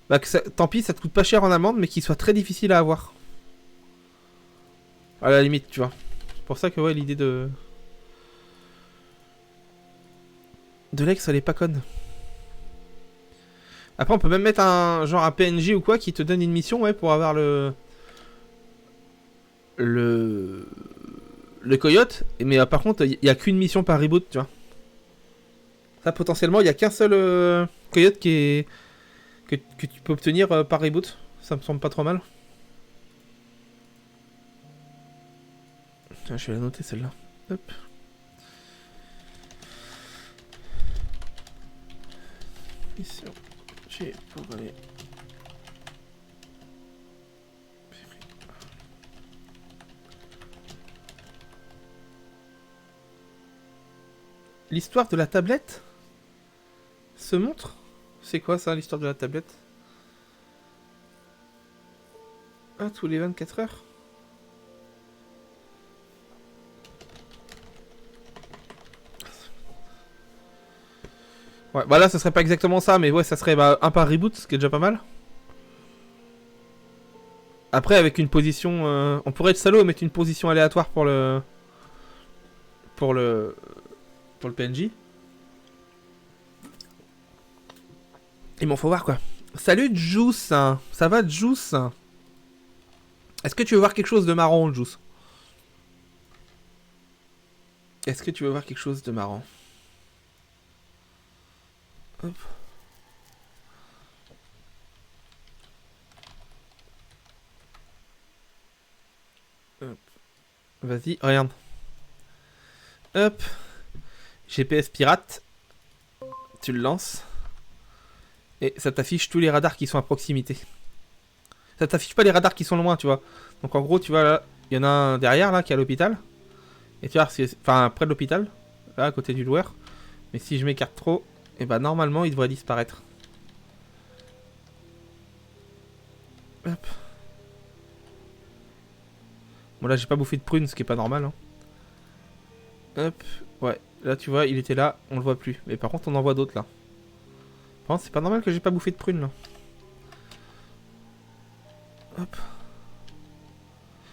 [SPEAKER 1] bah que ça, tant pis, ça te coûte pas cher en amende, mais qu'il soit très difficile à avoir. À la limite, tu vois. C'est pour ça que ouais, l'idée de Lex, elle est pas conne. Après, on peut même mettre un genre un PNJ ou quoi qui te donne une mission, ouais, pour avoir le le coyote. Mais par contre, il y a qu'une mission par reboot, tu vois. Ça, potentiellement, il y a qu'un seul coyote qui est que tu peux obtenir par reboot. Ça me semble pas trop mal. Tiens, je vais la noter celle-là. Hop. Mission. J'ai pour aller. L'histoire de la tablette se montre. C'est quoi ça, l'histoire de la tablette? Ah, tous les 24 heures. Ouais, bah là, ça serait pas exactement ça, mais ouais, ça serait bah, un par reboot, ce qui est déjà pas mal. Après, avec une position... on pourrait être salaud et mettre une position aléatoire pour le... Pour le... Pour le PNJ. Il m'en faut voir, quoi. Salut, Juice. Ça va, Juice? Est-ce que tu veux voir quelque chose de marrant, Juice? Est-ce que tu veux voir quelque chose de marrant? Hop. Hop. Vas-y, regarde. Hop. GPS pirate. Tu le lances. Et ça t'affiche tous les radars qui sont à proximité. Ça t'affiche pas les radars qui sont loin, tu vois. Donc en gros, tu vois, là, il y en a un derrière, là, qui est à l'hôpital. Et tu vois, enfin, près de l'hôpital. Là, à côté du loueur. Mais si je m'écarte trop, et bah normalement, il devrait disparaître. Hop. Bon, là, j'ai pas bouffé de prune, ce qui est pas normal. Hein. Hop. Ouais, là, tu vois, il était là, on le voit plus. Mais par contre, on en voit d'autres, là. Par contre, c'est pas normal que j'ai pas bouffé de prune, là. Hop.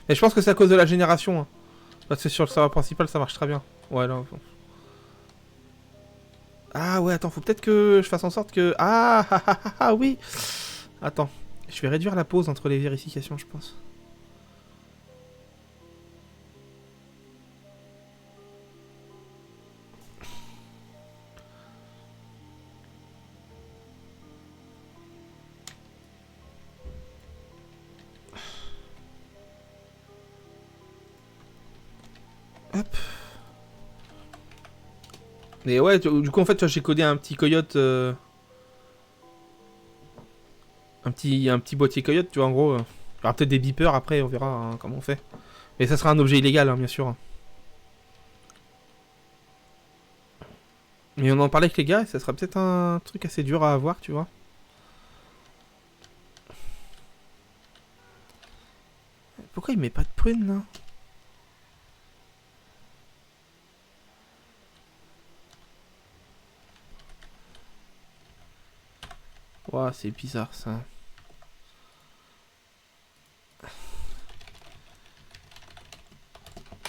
[SPEAKER 1] Mais je pense que c'est à cause de la génération. Hein. Parce que sur le serveur principal, ça marche très bien. Ouais, là. Ah ouais, attends, faut peut-être que je fasse en sorte que... Ah oui. Attends, je vais réduire la pause entre les vérifications, je pense. Hop. Mais ouais, du coup, en fait, j'ai codé un petit coyote... un petit boîtier coyote, tu vois, en gros. Il y aura peut-être des beepers après, on verra hein, comment on fait. Mais ça sera un objet illégal, hein, bien sûr. Mais on en parlait avec les gars, et ça sera peut-être un truc assez dur à avoir, tu vois. Pourquoi il met pas de prune, là? Ouah, c'est bizarre, ça.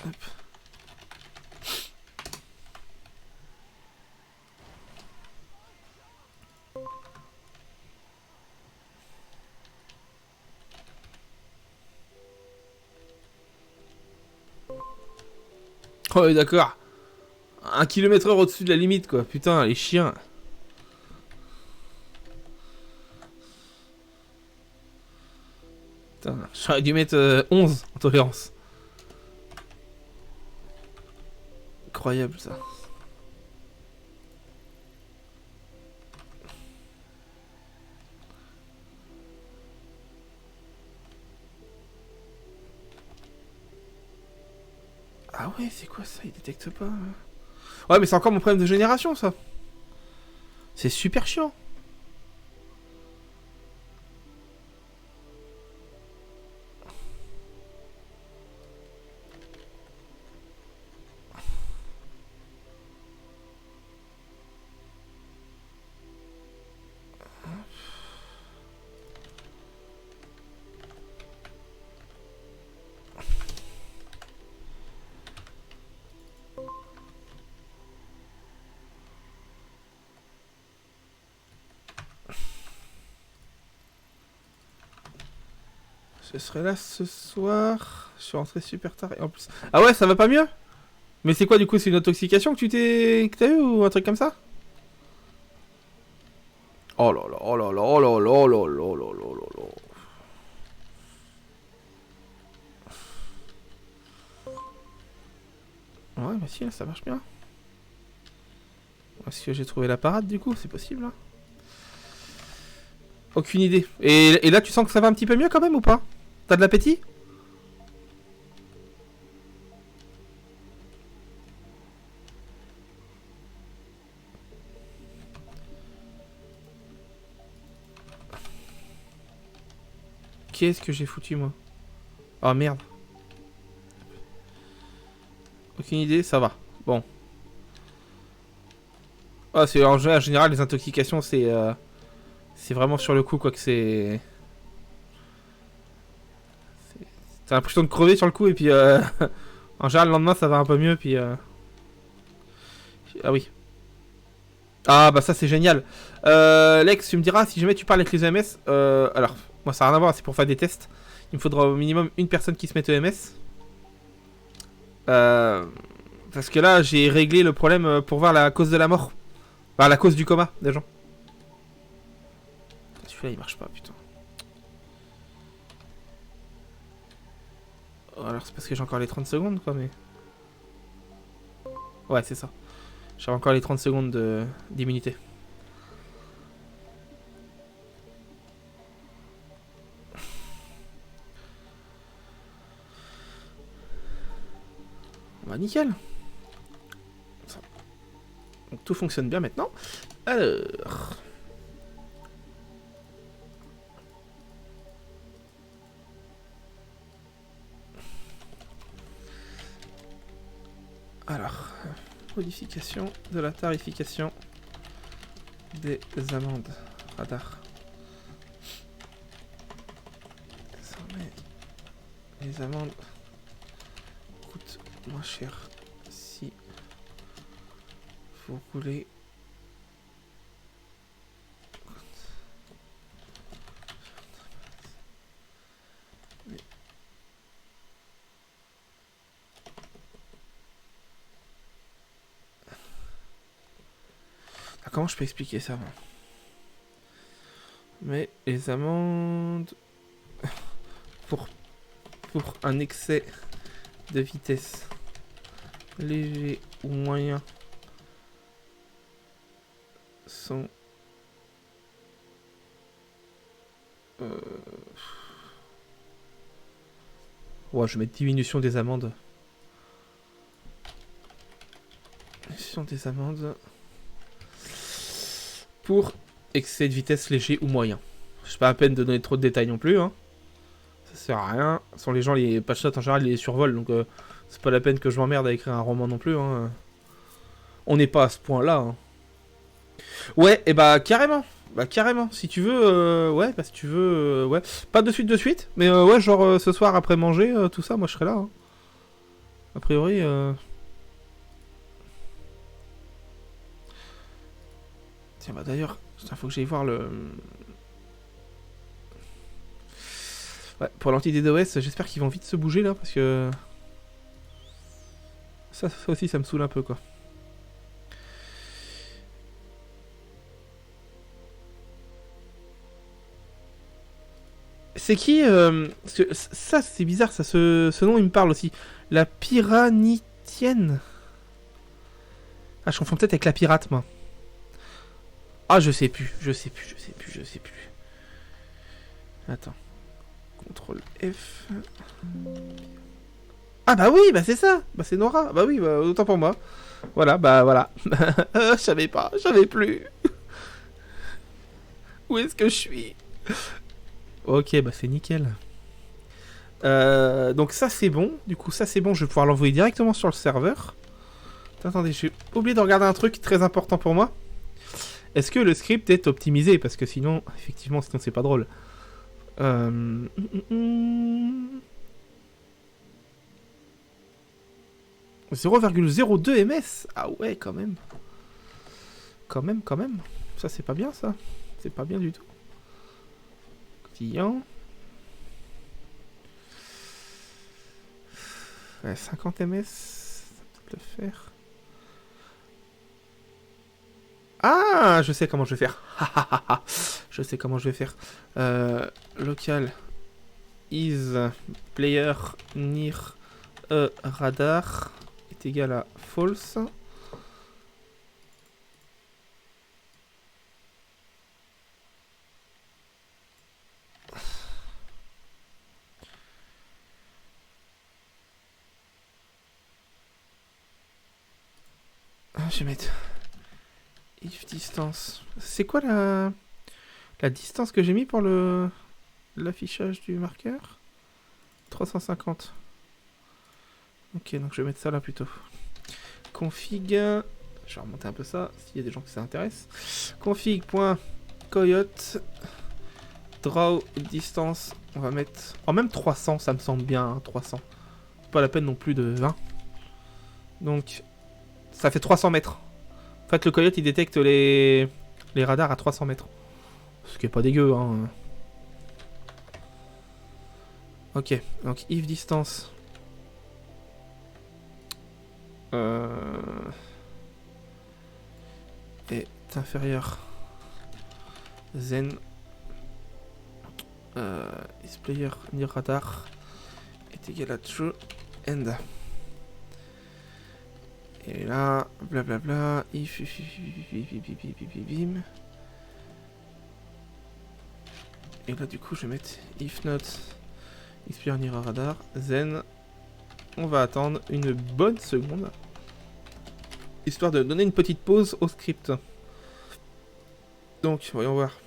[SPEAKER 1] Hop. Oh, d'accord. 1 km/h au-dessus de la limite, quoi. Putain, les chiens. Putain, j'aurais dû mettre 11 en tolérance. Incroyable, ça. Ah ouais, c'est quoi ça? Il détecte pas. Ouais, mais c'est encore mon problème de génération, ça. C'est super chiant. Je serai là ce soir. Je suis rentré super tard et en plus... Ah ouais, ça va pas mieux? Mais c'est quoi du coup? C'est une intoxication que t'as eu ou un truc comme ça? Oh là là, oh là là, oh là là, oh là là, oh là là, oh là là. Ouais, bah si, là, ça marche bien. Est-ce que j'ai trouvé la parade du coup? C'est possible là? Aucune idée. Et là, tu sens que ça va un petit peu mieux quand même ou pas? T'as de l'appétit? Qu'est-ce que j'ai foutu moi? Oh merde. Aucune idée, ça va. Bon. Ah, c'est en général les intoxications, c'est vraiment sur le coup quoi que c'est. T'as l'impression de crever sur le coup et puis en général le lendemain ça va un peu mieux puis ah oui. Ah bah ça c'est génial. Lex, tu me diras si jamais tu parles avec les EMS. Alors moi ça n'a rien à voir, c'est pour faire des tests. Il me faudra au minimum une personne qui se mette EMS. Parce que là j'ai réglé le problème pour voir la cause de la mort. Enfin la cause du coma des gens. Celui-là il marche pas putain. Alors c'est parce que j'ai encore les 30 secondes quoi mais... Ouais c'est ça. J'ai encore les 30 secondes d'immunité. Bah nickel. Donc tout fonctionne bien maintenant. Alors... modification de la tarification des amendes radar. Désormais, les amendes coûtent moins cher si vous roulez. Ah, comment je peux expliquer ça moi? Mais les amendes pour un excès de vitesse léger ou moyen sont ouais, je vais mettre diminution des amendes. Diminution des amendes pour excès de vitesse léger ou moyen. C'est pas la peine de donner trop de détails non plus, hein. Ça sert à rien. Sans les gens, les patch notes en général, ils les survolent, donc c'est pas la peine que je m'emmerde à écrire un roman non plus, hein. On n'est pas à ce point-là, hein. Ouais, et bah carrément. Bah carrément. Si tu veux, ouais, bah si tu veux, ouais. Pas de suite, mais ouais, genre ce soir après manger, tout ça, moi je serai là, hein. A priori, tiens, bah d'ailleurs, faut que j'aille voir le... Ouais, pour l'anti-DDoS, j'espère qu'ils vont vite se bouger là, parce que... Ça aussi, ça me saoule un peu, quoi. C'est qui parce que ça, c'est bizarre, ça, ce nom, il me parle aussi. La Piranitienne. Ah, je confonds peut-être avec la pirate, moi. Ah, je sais plus. Attends. CTRL F. Ah bah oui, bah c'est ça. Bah c'est Nora. Bah oui, bah, autant pour moi. Voilà, bah voilà. Je savais pas, je savais plus. Où est-ce que je suis? Ok, bah c'est nickel. Donc ça c'est bon. Du coup ça c'est bon, je vais pouvoir l'envoyer directement sur le serveur. Attendez, j'ai oublié de regarder un truc très important pour moi. Est-ce que le script est optimisé? Parce que sinon, effectivement, sinon c'est pas drôle. 0,02 ms. Ah ouais, quand même. Quand même. Ça, c'est pas bien, ça. C'est pas bien du tout. Client. Ouais, 50 ms, ça peut le faire. Ah, je sais comment je vais faire. Je sais comment je vais faire. Local is player near a radar est égal à false. Je vais mettre if distance. C'est quoi la distance que j'ai mis pour l'affichage du marqueur? 350. Ok, donc je vais mettre ça là plutôt. Config. Je vais remonter un peu ça, s'il y a des gens qui s'intéressent. Config.coyote draw distance. On va mettre. En même 300, ça me semble bien, hein, 300. Pas la peine non plus de 20. Donc, ça fait 300 mètres. En fait, le coyote il détecte les radars à 300 mètres. Ce qui est pas dégueu, hein. Ok, donc if distance. Est inférieur. Then. Is player near radar est égal à true end. Et là, blablabla, if bim. Et là, du coup, je vais mettre if not is player near radar, then on va attendre une bonne seconde, histoire de donner une petite pause au script. Donc, voyons voir.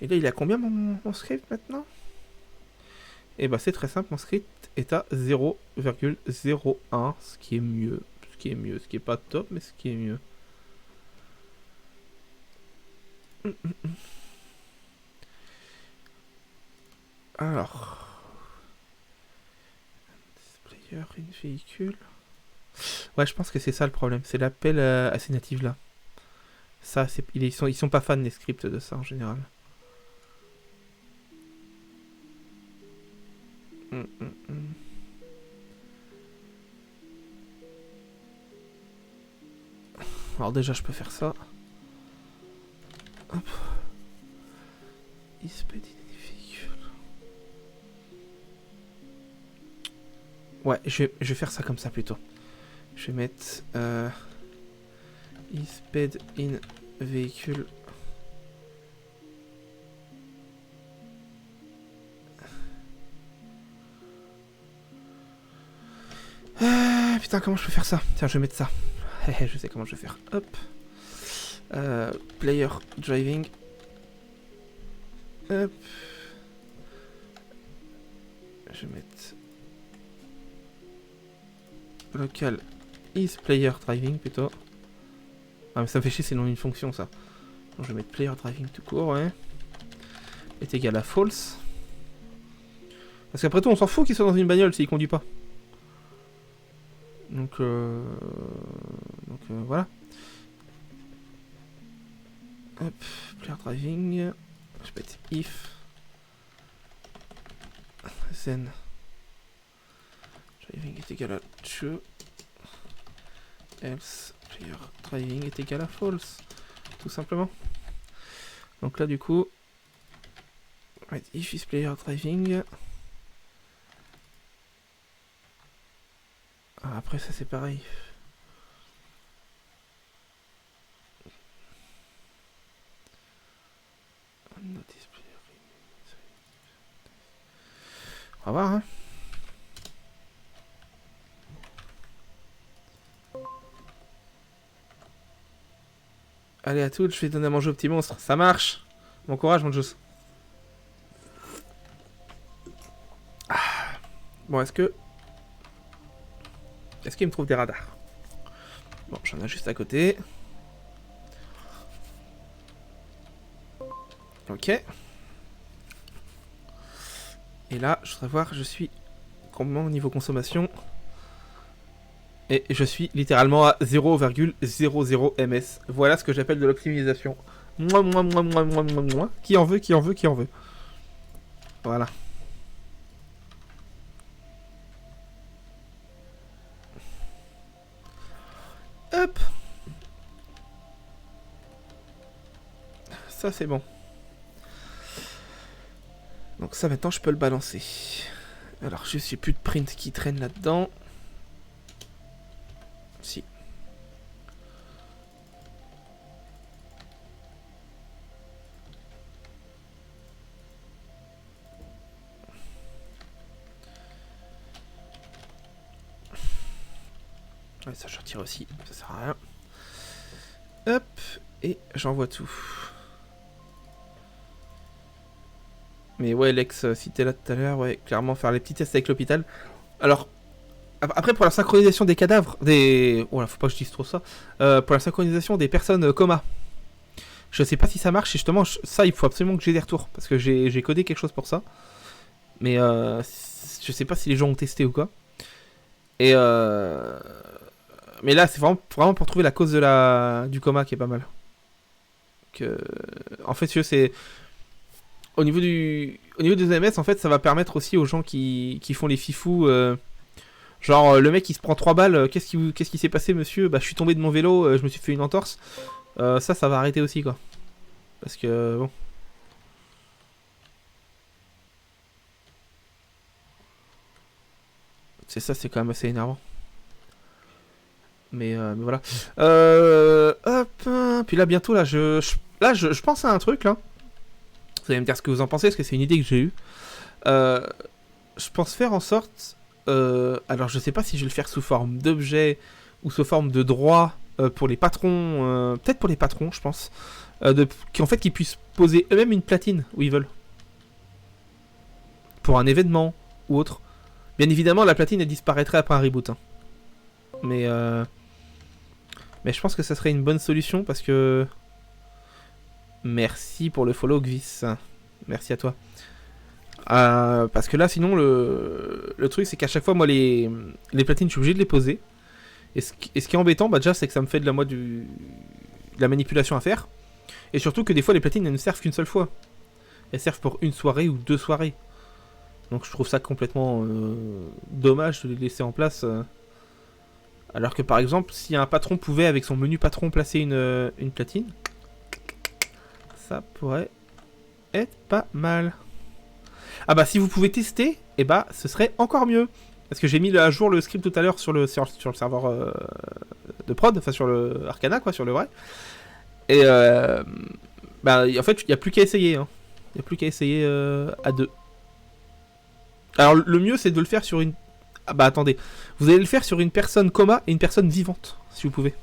[SPEAKER 1] Et là, il a combien mon script maintenant? Et bah, c'est très simple, mon script est à 0,01, ce qui est mieux. Ce qui est pas top, mais ce qui est mieux. Alors. Displayer in véhicule. Ouais, je pense que c'est ça le problème. C'est l'appel à ces natives là. Ça, ils sont pas fans des scripts de ça en général. Alors déjà, je peux faire ça. Hop. Ouais, je vais faire ça comme ça plutôt. Je vais mettre isped in véhicule. Putain, comment je peux faire ça? Tiens, je vais mettre ça. Je sais comment je vais faire. Hop. Player driving. Hop. Je vais mettre local is player driving plutôt. Ah mais ça me fait chier, c'est non une fonction ça. Donc je vais mettre player driving tout court, ouais. Est égal à false. Parce qu'après tout on s'en fout qu'il soit dans une bagnole s'il conduit pas. Donc voilà. Hop, player driving. Je vais mettre if then driving est égal à true, else player driving est égal à false, tout simplement. Donc là du coup, right, if is player driving. Ah, après ça c'est pareil. On va voir, hein. Allez à toutes, je vais donner à manger au petit monstre. Ça marche. Bon courage, mon Joss. Ah. Bon, est-ce qu'il me trouve des radars? Bon, j'en ai juste à côté. Ok. Et là, je voudrais voir, je suis combien au niveau consommation? Et je suis littéralement à 0,00 ms. Voilà ce que j'appelle de l'optimisation. Qui en veut, qui en veut, qui en veut. Voilà. Hop. Ça c'est bon. Donc ça maintenant je peux le balancer. Alors juste j'ai plus de print qui traîne là-dedans. Si. Ouais, ça je retire aussi, ça sert à rien. Hop, et j'envoie tout. Mais ouais, Lex, si t'es là tout à l'heure, ouais, clairement faire les petits tests avec l'hôpital. Alors, après pour la synchronisation des cadavres, des... Oh là, faut pas que je dise trop ça. Pour la synchronisation des personnes coma. Je sais pas si ça marche, et justement, ça, il faut absolument que j'ai des retours. Parce que j'ai codé quelque chose pour ça. Mais je sais pas si les gens ont testé ou quoi. Et mais là, c'est vraiment pour trouver la cause du coma qui est pas mal. En fait, c'est... Au niveau des OMS, en fait, ça va permettre aussi aux gens qui font les fifous... genre, le mec, il se prend 3 balles. Qu'est-ce qui s'est passé, monsieur? Bah, je suis tombé de mon vélo, je me suis fait une entorse. Ça va arrêter aussi, quoi. Parce que, bon... C'est ça, c'est quand même assez énervant. Mais voilà. Hop. Puis là, bientôt, là, je pense à un truc, là. Vous allez me dire ce que vous en pensez, parce que c'est une idée que j'ai eue. Je pense faire en sorte... alors, je sais pas si je vais le faire sous forme d'objet ou sous forme de droit pour les patrons. Peut-être pour les patrons, je pense. En fait, qu'ils puissent poser eux-mêmes une platine où ils veulent. Pour un événement ou autre. Bien évidemment, la platine, elle disparaîtrait après un reboot. Hein. Mais je pense que ça serait une bonne solution parce que... Merci pour le follow, Gvis. Merci à toi. Parce que là, sinon, le truc, c'est qu'à chaque fois, moi, les platines, je suis obligé de les poser. Et ce qui est embêtant, bah, déjà, c'est que ça me fait de la manipulation à faire. Et surtout que des fois, les platines, elles ne servent qu'une seule fois. Elles servent pour une soirée ou 2 soirées. Donc je trouve ça complètement dommage de les laisser en place. Alors que par exemple, si un patron pouvait, avec son menu patron, placer une platine, ça pourrait être pas mal. Ah bah si vous pouvez tester, eh bah ce serait encore mieux. Parce que j'ai mis à jour le script tout à l'heure sur le serveur de prod, enfin sur le Arcana, quoi, sur le vrai. Et bah en fait, il n'y a plus qu'à essayer. Hein. Il n'y a plus qu'à essayer à 2. Alors le mieux c'est de le faire sur une... Ah bah attendez, vous allez le faire sur une personne coma et une personne vivante, si vous pouvez.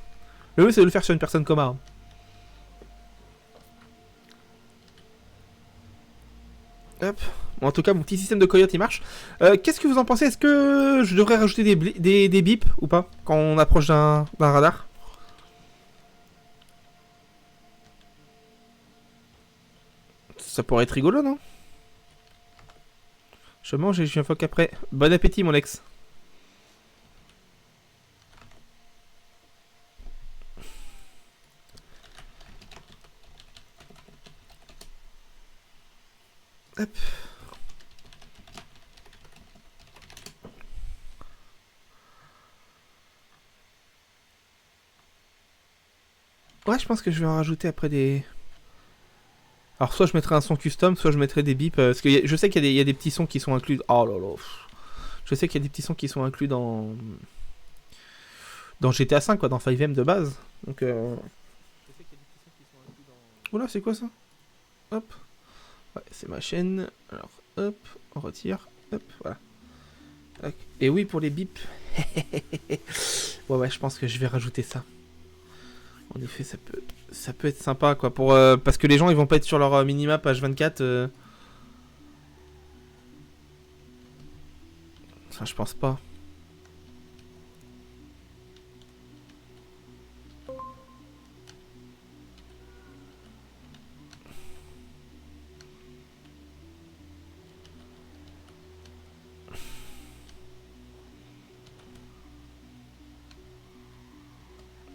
[SPEAKER 1] Le mieux c'est de le faire sur une personne coma. Hein. Hop. Bon, en tout cas, mon petit système de coyote il marche. Qu'est-ce que vous en pensez? Est-ce que je devrais rajouter des bips ou pas quand on approche d'un radar? Ça pourrait être rigolo, non? Je mange et je viens fois qu'après. Bon appétit, mon ex. Hop. Ouais, je pense que je vais en rajouter après des... Alors, soit je mettrai un son custom, soit je mettrai des bips. Parce que je sais qu'il y a des petits sons qui sont inclus... Oh là là. Je sais qu'il y a des petits sons qui sont inclus dans GTA V, quoi, dans 5M de base. Donc, Oula, c'est quoi ça? Hop. Ouais, c'est ma chaîne. Alors, hop, on retire. Hop, voilà. Tac. Et oui, pour les bips. Ouais, je pense que je vais rajouter ça. En effet, ça peut être sympa, quoi. Parce que les gens, ils vont pas être sur leur minimap H24. Enfin, je pense pas.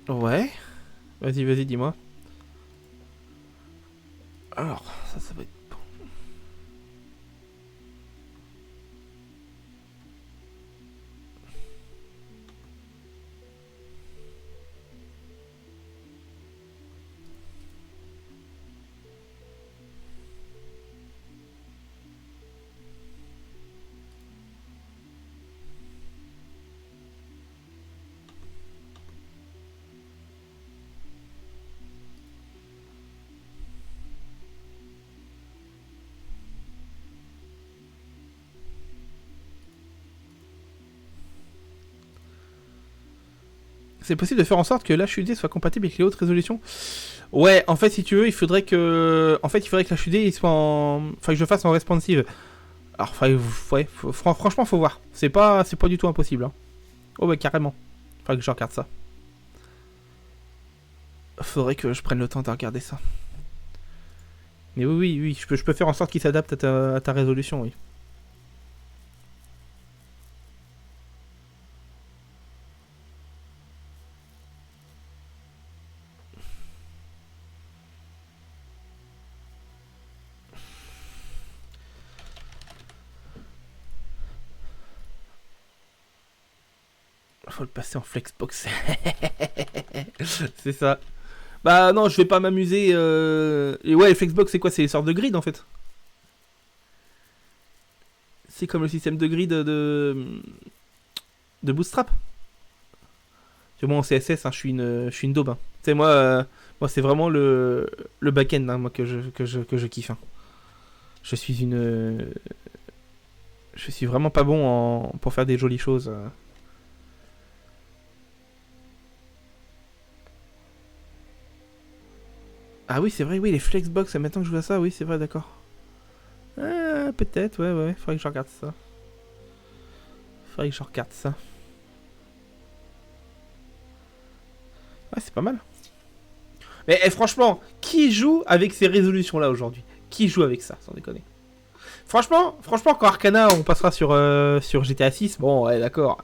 [SPEAKER 1] Ouais. Vas-y, dis-moi. Alors, ça va être... C'est possible de faire en sorte que l'HUD soit compatible avec les hautes résolutions. Ouais, en fait, si tu veux, il faudrait que l'HUD il soit en... Enfin, que je le fasse en responsive. Alors, ouais, franchement, faut voir. C'est pas du tout impossible. Hein. Oh, bah, carrément. Faudrait que je regarde ça. Faudrait que je prenne le temps de regarder ça. Mais oui, je peux faire en sorte qu'il s'adapte à ta résolution, oui. Faut le passer en flexbox. C'est ça. Bah non, je vais pas m'amuser. Et ouais, flexbox, c'est quoi? C'est les sortes de grid en fait. C'est comme le système de grid de Bootstrap. Moi en CSS, hein, je suis une daube. Hein. Tu sais, moi c'est vraiment le back-end hein, moi, que je kiffe. Hein. Je suis une. Je suis vraiment pas bon pour faire des jolies choses. Ah oui, c'est vrai, oui, les flexbox, maintenant que je vois ça, oui, c'est vrai, d'accord. Peut-être, ouais, faudrait que je regarde ça. Ouais, c'est pas mal. Mais franchement, qui joue avec ces résolutions-là aujourd'hui? Qui joue avec ça, sans déconner? Franchement, quand Arcana, on passera sur GTA 6, bon, ouais, d'accord.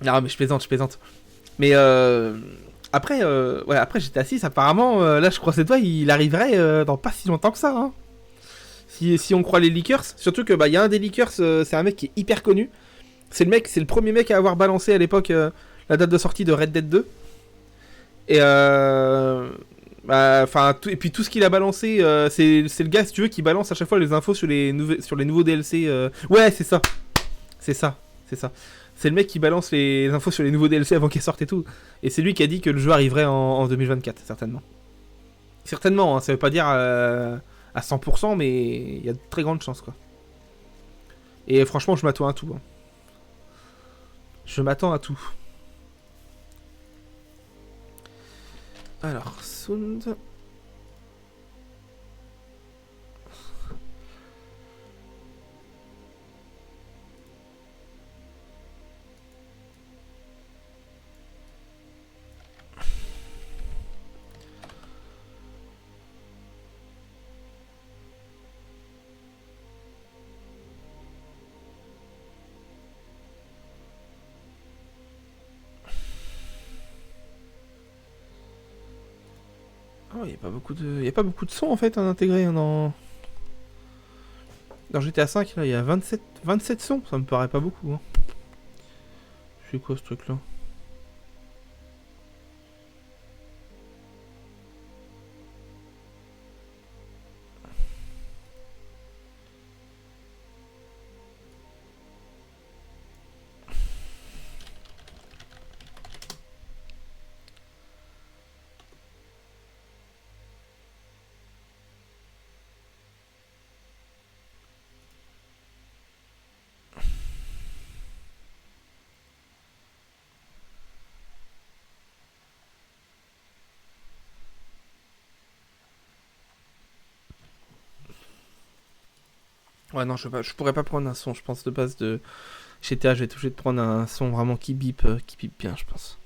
[SPEAKER 1] Non, mais je plaisante. Mais après GTA 6, apparemment, là, je crois que c'est toi, il arriverait dans pas si longtemps que ça. Hein. Si on croit les leakers, surtout que bah y a un des leakers, c'est un mec qui est hyper connu. C'est le premier mec à avoir balancé à l'époque la date de sortie de Red Dead 2. Et et puis tout ce qu'il a balancé, c'est le gars, si tu veux, qui balance à chaque fois les infos sur les nouveaux DLC. Ouais, c'est ça. C'est ça. C'est le mec qui balance les infos sur les nouveaux DLC avant qu'ils sortent et tout. Et c'est lui qui a dit que le jeu arriverait en 2024, certainement. Certainement, hein, ça veut pas dire à 100%, mais il y a de très grandes chances, quoi. Et franchement, je m'attends à tout. Hein. Je m'attends à tout. Alors, Sound. Oh, il n'y a pas beaucoup de sons en fait à intégrer dans GTA 5. Là, il y a 27 sons. Ça me paraît pas beaucoup. Hein. C'est quoi ce truc là? Ouais, non, je pourrais pas prendre un son. Je pense de base de GTA, je vais être obligé de prendre un son vraiment qui bip bien, je pense.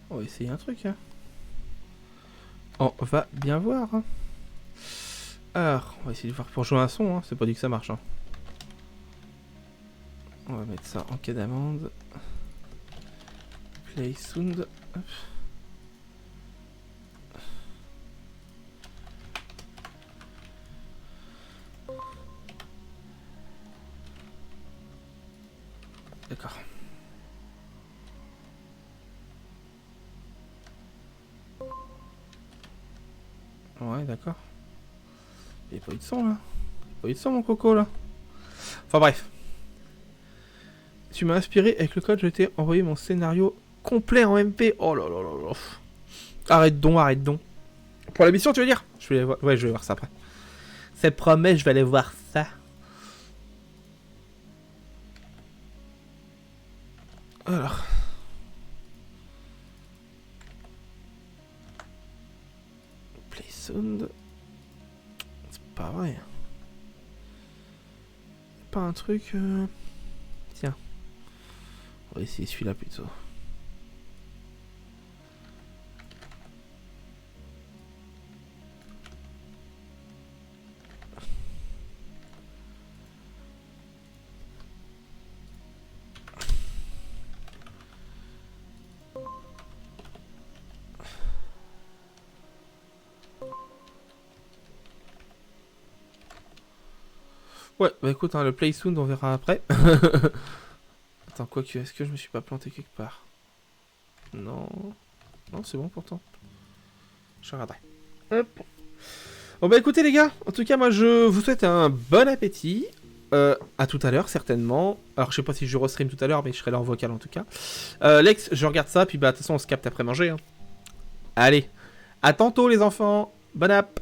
[SPEAKER 1] On va essayer un truc. Hein. On va bien voir. Hein. Alors, on va essayer de voir pour jouer un son. Hein. C'est pas dit que ça marche. Hein. On va mettre ça en cas d'amende. Play sound. Hop. D'accord. Ouais, d'accord. Il n'y a pas eu de son là. Il n'y a pas eu de son mon coco là. Enfin bref. Tu m'as inspiré avec le code, je t'ai envoyé mon scénario complet en MP. Oh là là là là. Arrête donc, arrête donc. Pour la mission, tu veux dire? Je vais voir... Ouais, je vais voir ça après. C'est promet, je vais aller voir ça. Alors. Play sound. C'est pas vrai. Pas un truc. Tiens. On va essayer celui-là plutôt. Ouais, bah écoute, hein, le play sound, on verra après. Attends, quoique, est-ce que je me suis pas planté quelque part? Non. Non, c'est bon pourtant. Je regarderai. Hop. Bon bah écoutez les gars, en tout cas moi je vous souhaite un bon appétit. À tout à l'heure certainement. Alors je sais pas si je restream tout à l'heure mais je serai là en vocal en tout cas. Lex, je regarde ça puis bah de toute façon on se capte après manger. Hein. Allez, à tantôt les enfants. Bonne app.